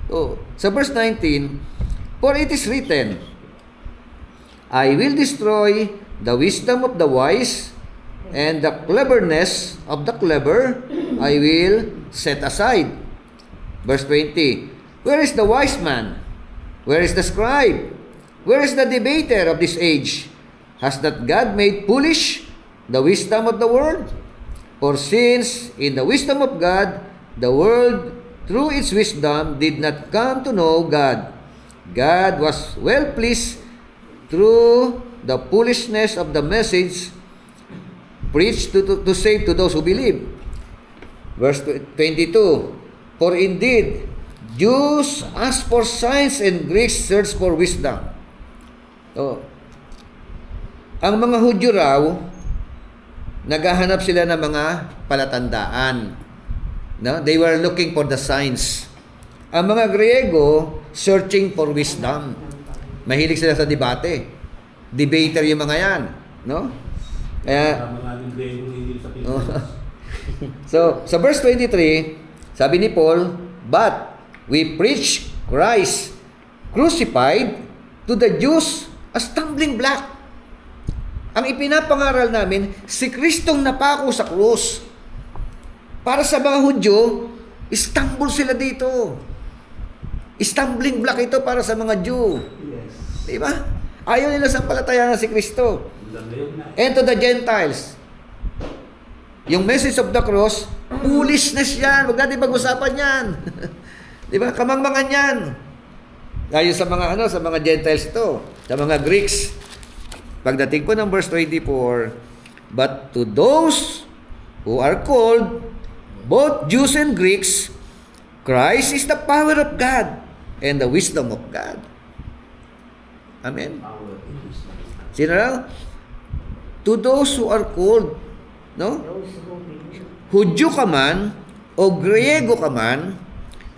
So, sa verse 19, for it is written, I will destroy the wisdom of the wise, and the cleverness of the clever I will set aside. Verse 20, where is the wise man? Where is the scribe? Where is the debater of this age? Has not God made foolish the wisdom of the world? For since in the wisdom of God, the world through its wisdom did not come to know God, God was well pleased through the foolishness of the message preached to save to those who believe. Verse 22, for indeed, Jews ask for signs and Greeks search for wisdom. So, ang mga Hudyo raw, naghahanap sila ng mga palatandaan. No? They were looking for the signs. Ang mga Griego, searching for wisdom. Mahilig sila sa debate. Debater yung mga yan. No? Kaya, Maraming Grego hindi sa Pilipinas. so, sa verse 23, sabi ni Paul, but we preach Christ crucified to the Jews a stumbling block. Ang ipinapangaral namin, si Kristong napako sa krus. Para sa mga Hudyo, stumble sila dito. Stumbling block ito para sa mga Jew. Yes. Diba? Ayaw nila sampalatayanan si Kristo. And to the Gentiles, yung message of the cross, foolishness yan. Huwag natin pag-usapan yan. Diba? Kamangmangan yan. Ayon sa mga sa mga Gentiles ito, sa mga Greeks. Pagdating po ng verse 24, but to those who are called, both Jews and Greeks, Christ is the power of God and the wisdom of God. Amen. Sino raw? To those who are called, no? Those who believe. Hudyo ka man o Griego ka man,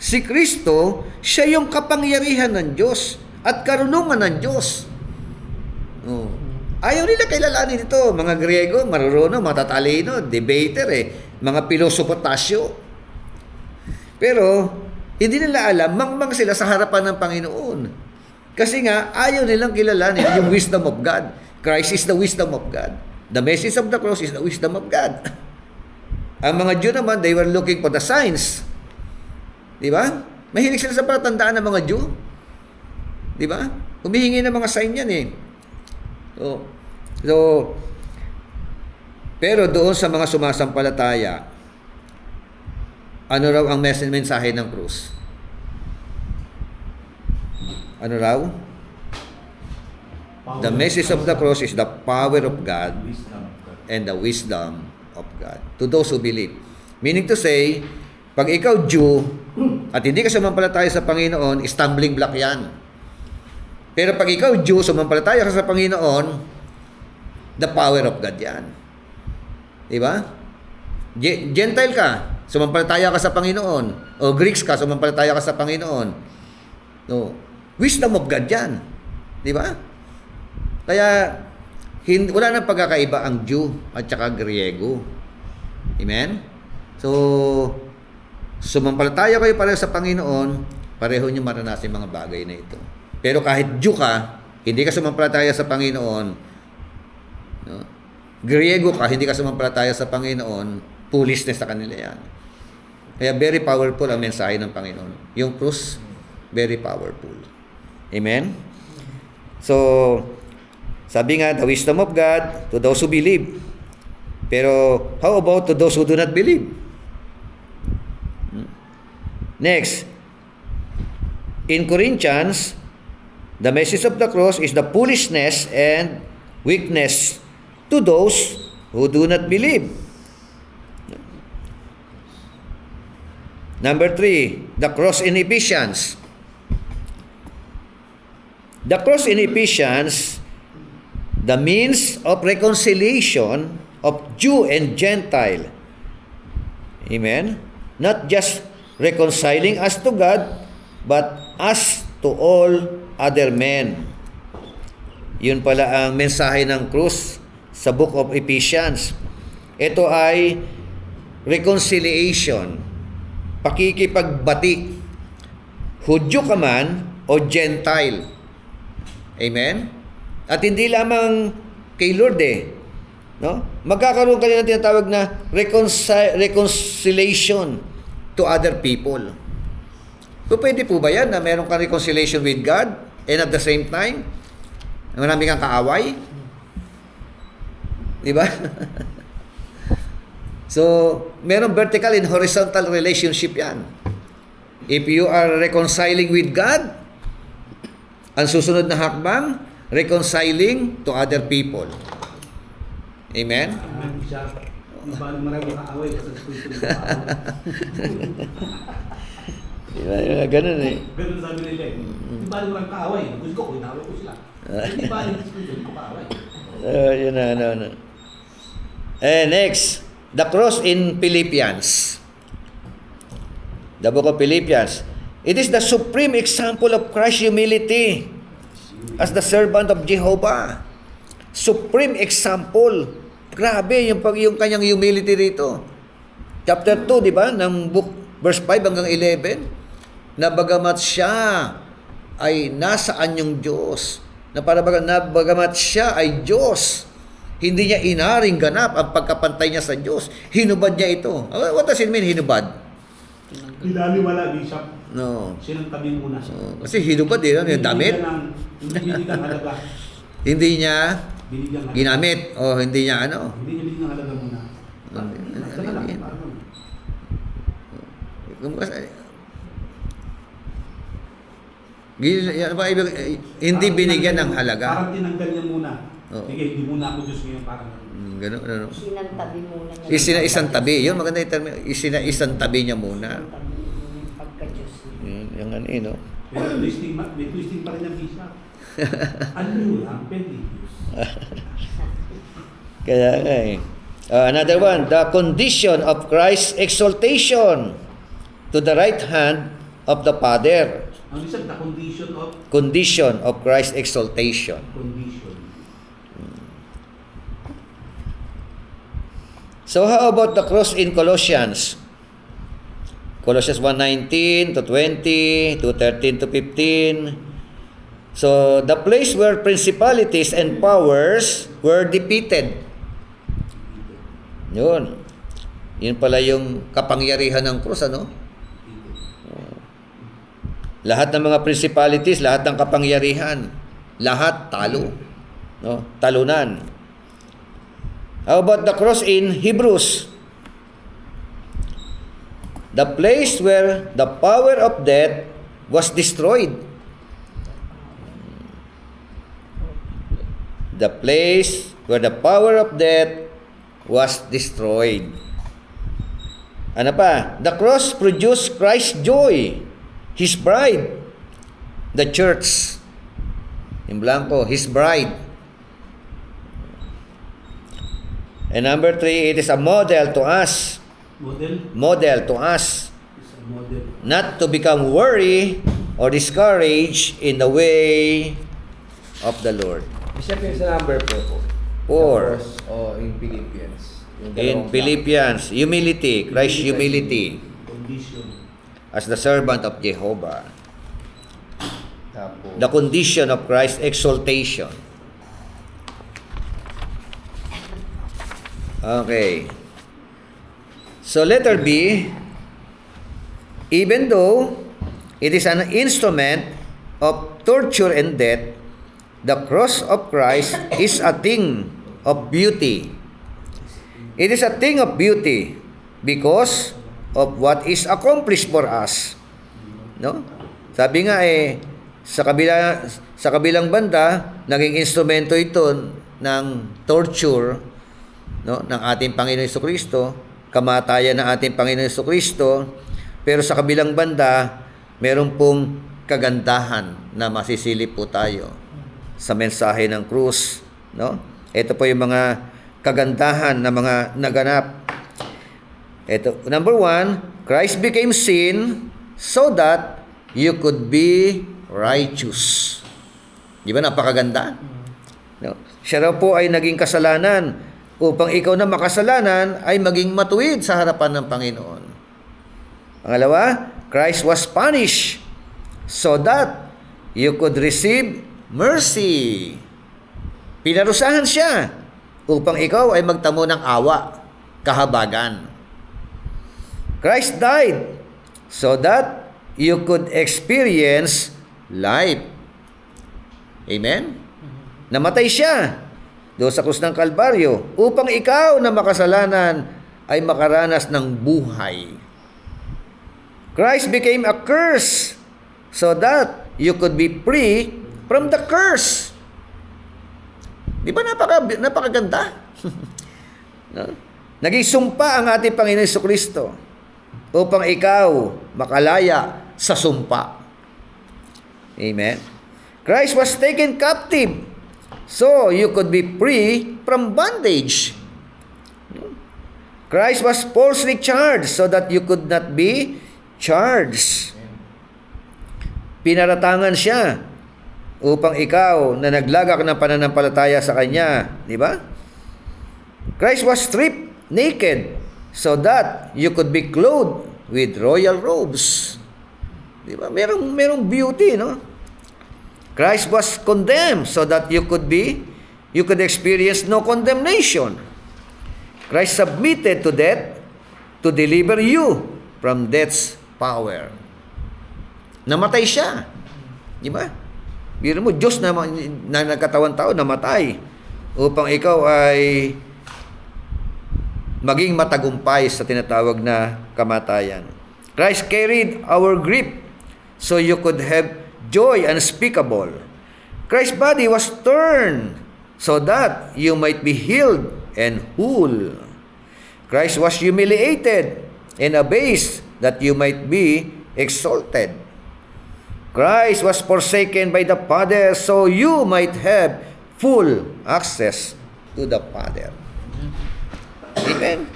si Kristo, siya yung kapangyarihan ng Diyos at karunungan ng Diyos. Oh. Ayaw nila kilalanin ito. Mga Griego, marurunong, matatalino, debater mga pilosopotasyo. Pero, hindi nila alam, mangmang sila sa harapan ng Panginoon. Kasi nga, ayaw nilang kilalanin yung wisdom of God. Christ is the wisdom of God. The message of the cross is the wisdom of God. Ang mga Jew naman, they were looking for the signs. Di ba? Mahilig sila sa palatandaan ng mga Jew. Di ba? Humihingi ng mga sign yan So, pero doon sa mga sumasampalataya, ano raw ang mensahe ng krus? Ano raw? The message of the cross is the power of God and the wisdom of God to those who believe. Meaning to say, pag ikaw Jew at hindi ka sumampalataya sa Panginoon, stumbling block yan. Pero pag ikaw Jew, sumampalataya ka sa Panginoon, the power of God yan. Diba? Gentile ka, sumampalataya ka sa Panginoon. O Greeks ka, sumampalataya ka sa Panginoon. No. Wisdom of God yan. Diba? Kaya, wala nang pagkakaiba ang Jew at saka Griego. Amen? So, sumampalataya kayo pareho sa Panginoon, pareho nyo maranasin mga bagay na ito. Pero kahit Jew ka, hindi ka sumampalataya sa Panginoon, no? Griego ka, hindi ka sumampalataya sa Panginoon, foolishness sa kanila yan. Kaya very powerful ang mensahe ng Panginoon. Yung krus, very powerful. Amen? So, sabi nga, the wisdom of God to those who believe. Pero, how about to those who do not believe? Next, in Corinthians, the message of the cross is the foolishness and weakness to those who do not believe. Number 3, the cross in Ephesians. The cross in Ephesians, the means of reconciliation of Jew and Gentile. Amen? Not just reconciling us to God, but us to all other men. Yun pala ang mensahe ng krus sa book of Ephesians. Ito ay reconciliation, pakikipagbati, Hudyo ka man o Gentile. Amen? At hindi lamang kay Lord no? Magkakaroon ka ng tinatawag na reconciliation to other people. So, pwede po ba yan na meron kang reconciliation with God and at the same time, marami kang kaaway? Di ba? So, meron vertical and horizontal relationship yan. If you are reconciling with God, ang susunod na hakbang, reconciling to other people. Amen? Amen siya. Di ba marami kaaway kasi gusto nila kaaway. Ganun eh. Ganun sabi nila eh. Di ba marami kaaway? Gusto ko, inaway ko sila. Di ba gusto ko kaaway? Yun na, ano. Next, the cross in Philippians. The book of Philippians. It is the supreme example of Christ's humility as the servant of Jehovah. Supreme example. Grabe yung kanyang humility rito. Chapter 2, di ba? Ng book, verse 5 hanggang 11. Na bagamat siya ay nasaan yung Diyos. Na bagamat siya ay Diyos. Hindi niya inaring ganap ang pagkapantay niya sa Diyos. Hinubad niya ito. What does it mean, hinubad? Pinaliwala, Bishop. No. Sinantabi muna. Kasi hinubad eh, yung damit. Hindi binigyan halaga. Hindi niya Binigyan halaga. ginamit o hindi niya ano. Hindi niya binigyan halaga muna. Hindi binigyan ng halaga. Parang tinanggal niya muna. Oo. Sige, hindi muna ako Diyos ngayon. Parang Ganun, ano. Sinantabi muna niya. Isang tabi. Yun, maganda yung term. Isang tabi niya muna. Sinantabi yung pagka-Diyos niya. Yung ano eh, no? Pero may twisting pa rin ang Bishop. Ano lang, pwede Diyos. Kaya nga eh. Another one, the condition of Christ's exaltation to the right hand of the Father. Ang Bishop, the condition of Condition of Christ's exaltation. condition. So how about the cross in Colossians? Colossians 1:19 to 20 to 13 to 15. So the place where principalities and powers were defeated. Yun. Yun pala yung kapangyarihan ng krus, ano? Lahat ng mga principalities, lahat ng kapangyarihan, lahat talo. No? Talunan. How about the cross in Hebrews? The place where the power of death was destroyed. The place where the power of death was destroyed. Ano pa? The cross produced Christ's joy, His bride, the church. In blanco, His bride. And number 3, it is a model to us. Model to us. Is a model. Not to become worried or discouraged in the way of the Lord. Bishop, yung sa number 4 po. 4. In Philippians. Yung In dalawang Philippians, humility, Christ's humility Condition. as the servant of Jehovah. Tapos, The condition of Christ's exaltation. Okay. So letter B, even though it is an instrument of torture and death, the cross of Christ is a thing of beauty. It is a thing of beauty because of what is accomplished for us. No? Sabi nga sa kabilang banda, naging instrumento ito ng torture, no, ng ating Panginoon Jesucristo, kamatayan ng ating Panginoon Jesucristo, pero sa kabilang banda, meron pong kagandahan na masisilip po tayo sa mensahe ng krus, no? Ito po yung mga kagandahan na mga naganap. Ito, number 1, Christ became sin so that you could be righteous. Di ba napakaganda? No? Siya raw po ay naging kasalanan upang ikaw na makasalanan ay maging matuwid sa harapan ng Panginoon. Pangalawa, Christ was punished so that you could receive mercy. Pinarusahan siya upang ikaw ay magtamo ng awa, kahabagan. Christ died so that you could experience life. Amen? Namatay siya doon sa krus ng Kalbaryo upang ikaw na makasalanan ay makaranas ng buhay. Christ became a curse so that you could be free from the curse. Di ba napakaganda? No? Naging sumpa ang ating Panginoon Jesucristo upang ikaw makalaya sa sumpa. Amen? Christ was taken captive so you could be free from bondage. Christ was falsely charged so that you could not be charged. Pinaratangan siya upang ikaw na naglagak ng pananampalataya sa Kanya. Di ba? Christ was stripped naked so that you could be clothed with royal robes. Di ba? Merong beauty, no? Christ was condemned so that you could experience no condemnation. Christ submitted to death to deliver you from death's power. Namatay siya. Di ba? Biro mo, Diyos na nagkatawan tao, namatay upang ikaw ay maging matagumpay sa tinatawag na kamatayan. Christ carried our grief so you could have joy unspeakable. Christ's body was turned so that you might be healed and whole. Christ was humiliated and abased that you might be exalted. Christ was forsaken by the Father so you might have full access to the Father. Amen.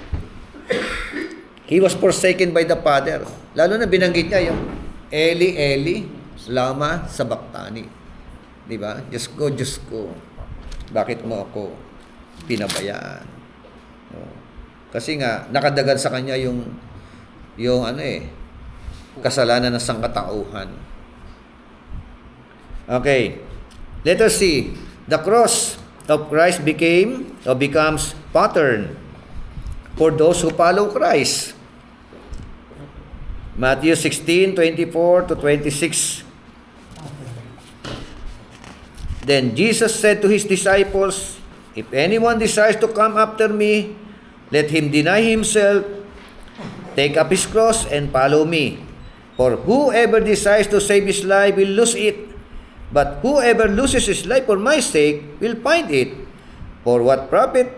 He was forsaken by the Father. Lalo na binanggit niya yung Eli, Eli, lama sabachthani. Di ba? Diyos ko, bakit mo ako pinabayaan? Kasi nga, nakadagan sa kanya yung kasalanan ng sangkatauhan. Okay. Let us see. The cross of Christ becomes pattern for those who follow Christ. Matthew 16:24 to 26. Then Jesus said to his disciples, "If anyone desires to come after me, let him deny himself, take up his cross, and follow me. For whoever desires to save his life will lose it, but whoever loses his life for my sake will find it. For what profit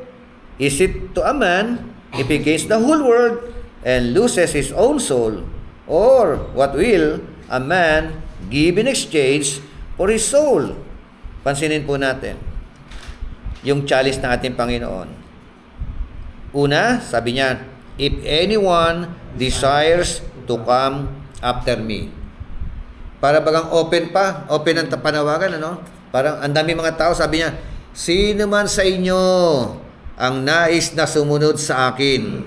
is it to a man if he gains the whole world and loses his own soul? Or what will a man give in exchange for his soul?" Pansinin po natin yung challenge ng ating Panginoon. Una, sabi niya, if anyone desires to come after me. Para bagang open ang panawagan, ano? Parang ang dami mga tao, sabi niya, sino man sa inyo ang nais na sumunod sa akin?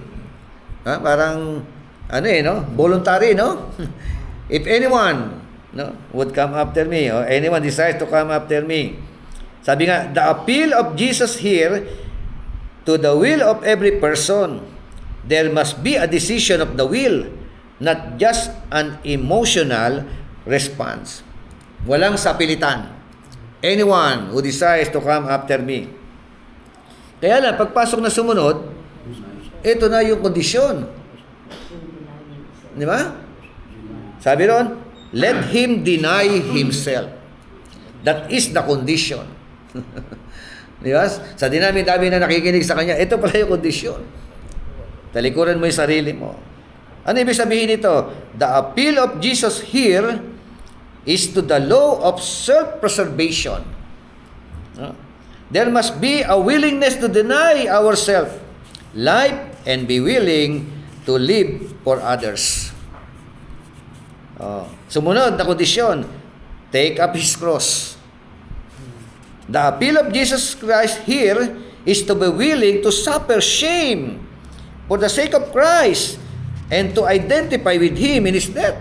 Ha? Parang, voluntary, no? If anyone, would come after me, or anyone desires to come after me. Sabi nga, the appeal of Jesus here to the will of every person, there must be a decision of the will, not just an emotional response. Walang sapilitan. Anyone who desires to come after me. Kaya lang, pagpasok na sumunod, ito na yung kondisyon. Di ba? Sabi ron, let him deny himself. That is the condition. Di ba? Sa dinami-dami na nakikinig sa kanya, ito pala yung kondisyon. Talikuran mo yung sarili mo. Ano ibig sabihin nito? The appeal of Jesus here is to the law of self-preservation. There must be a willingness to deny ourselves life and be willing to live for others. Sumunod na kondisyon, take up his cross. The appeal of Jesus Christ here is to be willing to suffer shame for the sake of Christ and to identify with Him in His death.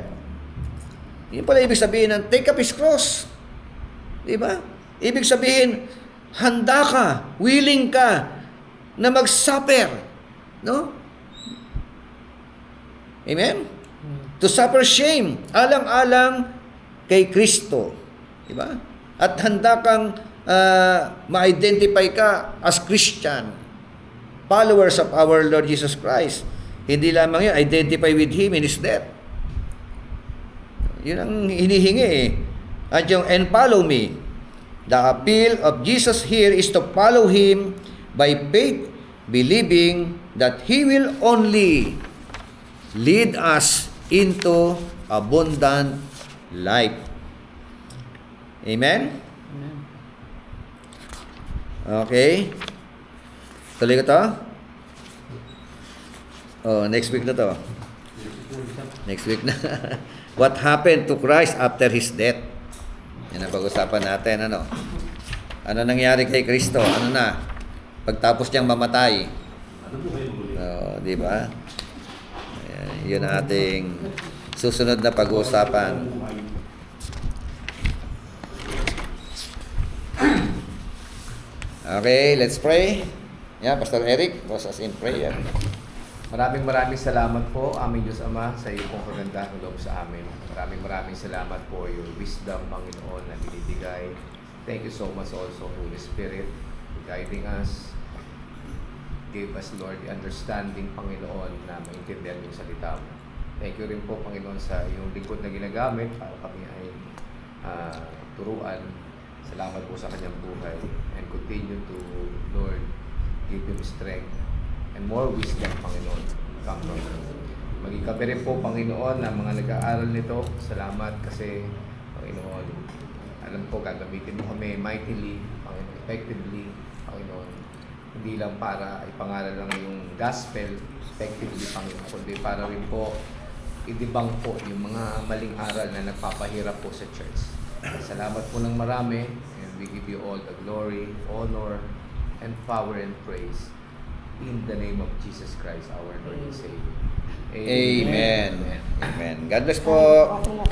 Yun pala ibig sabihin ng take up His cross. Diba? Ibig sabihin, handa ka, willing ka na mag-suffer. No? Amen? To suffer shame, alang-alang kay Kristo. Diba? At handa kang ma-identify ka as Christian, followers of our Lord Jesus Christ. Hindi lamang yun, identify with Him in His death. Yun ang hinihingi eh. At yung, and follow me. The appeal of Jesus here is to follow Him by faith, believing that He will only lead us into abundant life. Amen? Amen. Okay. Tuloy ko to? Oh, next week na to. Next week na. What happened to Christ after His death? Yan ang pag-usapan natin. Ano nangyari kay Kristo? Ano na? Pagtapos niyang mamatay. Ano po kayo muli? Di ba? Ayan, yun ang ating susunod na pag-uusapan. Okay, let's pray. Yeah, Pastor Eric, was us in prayer. Maraming salamat po, aming Diyos Ama, sa iyo pong kagandahang loob sa amin. Maraming salamat po your wisdom, Panginoon, na binibigay. Thank you so much also, Holy Spirit, for guiding us. Give us, Lord, the understanding, Panginoon, na maintindihan yung salita mo. Thank you rin po, Panginoon, sa iyong lingkod na ginagamit para kami ay turuan. Salamat po sa kanyang buhay. And continue to, Lord, give him strength and more wisdom, Panginoon. Come from you. Maging kami rin po, Panginoon, na mga nag-aaral nito. Salamat kasi, Panginoon, alam ko, gagamitin mo kami mightily, Panginoon, effectively, Panginoon. Hindi lang para ipangaral lang yung gospel, effectively, Panginoon, kundi para rin po idibang po yung mga maling aral na nagpapahirap po sa church. Salamat po ng marami, and we give you all the glory, honor, and power and praise in the name of Jesus Christ, our Lord and Savior. Amen. Amen. God bless po. Okay na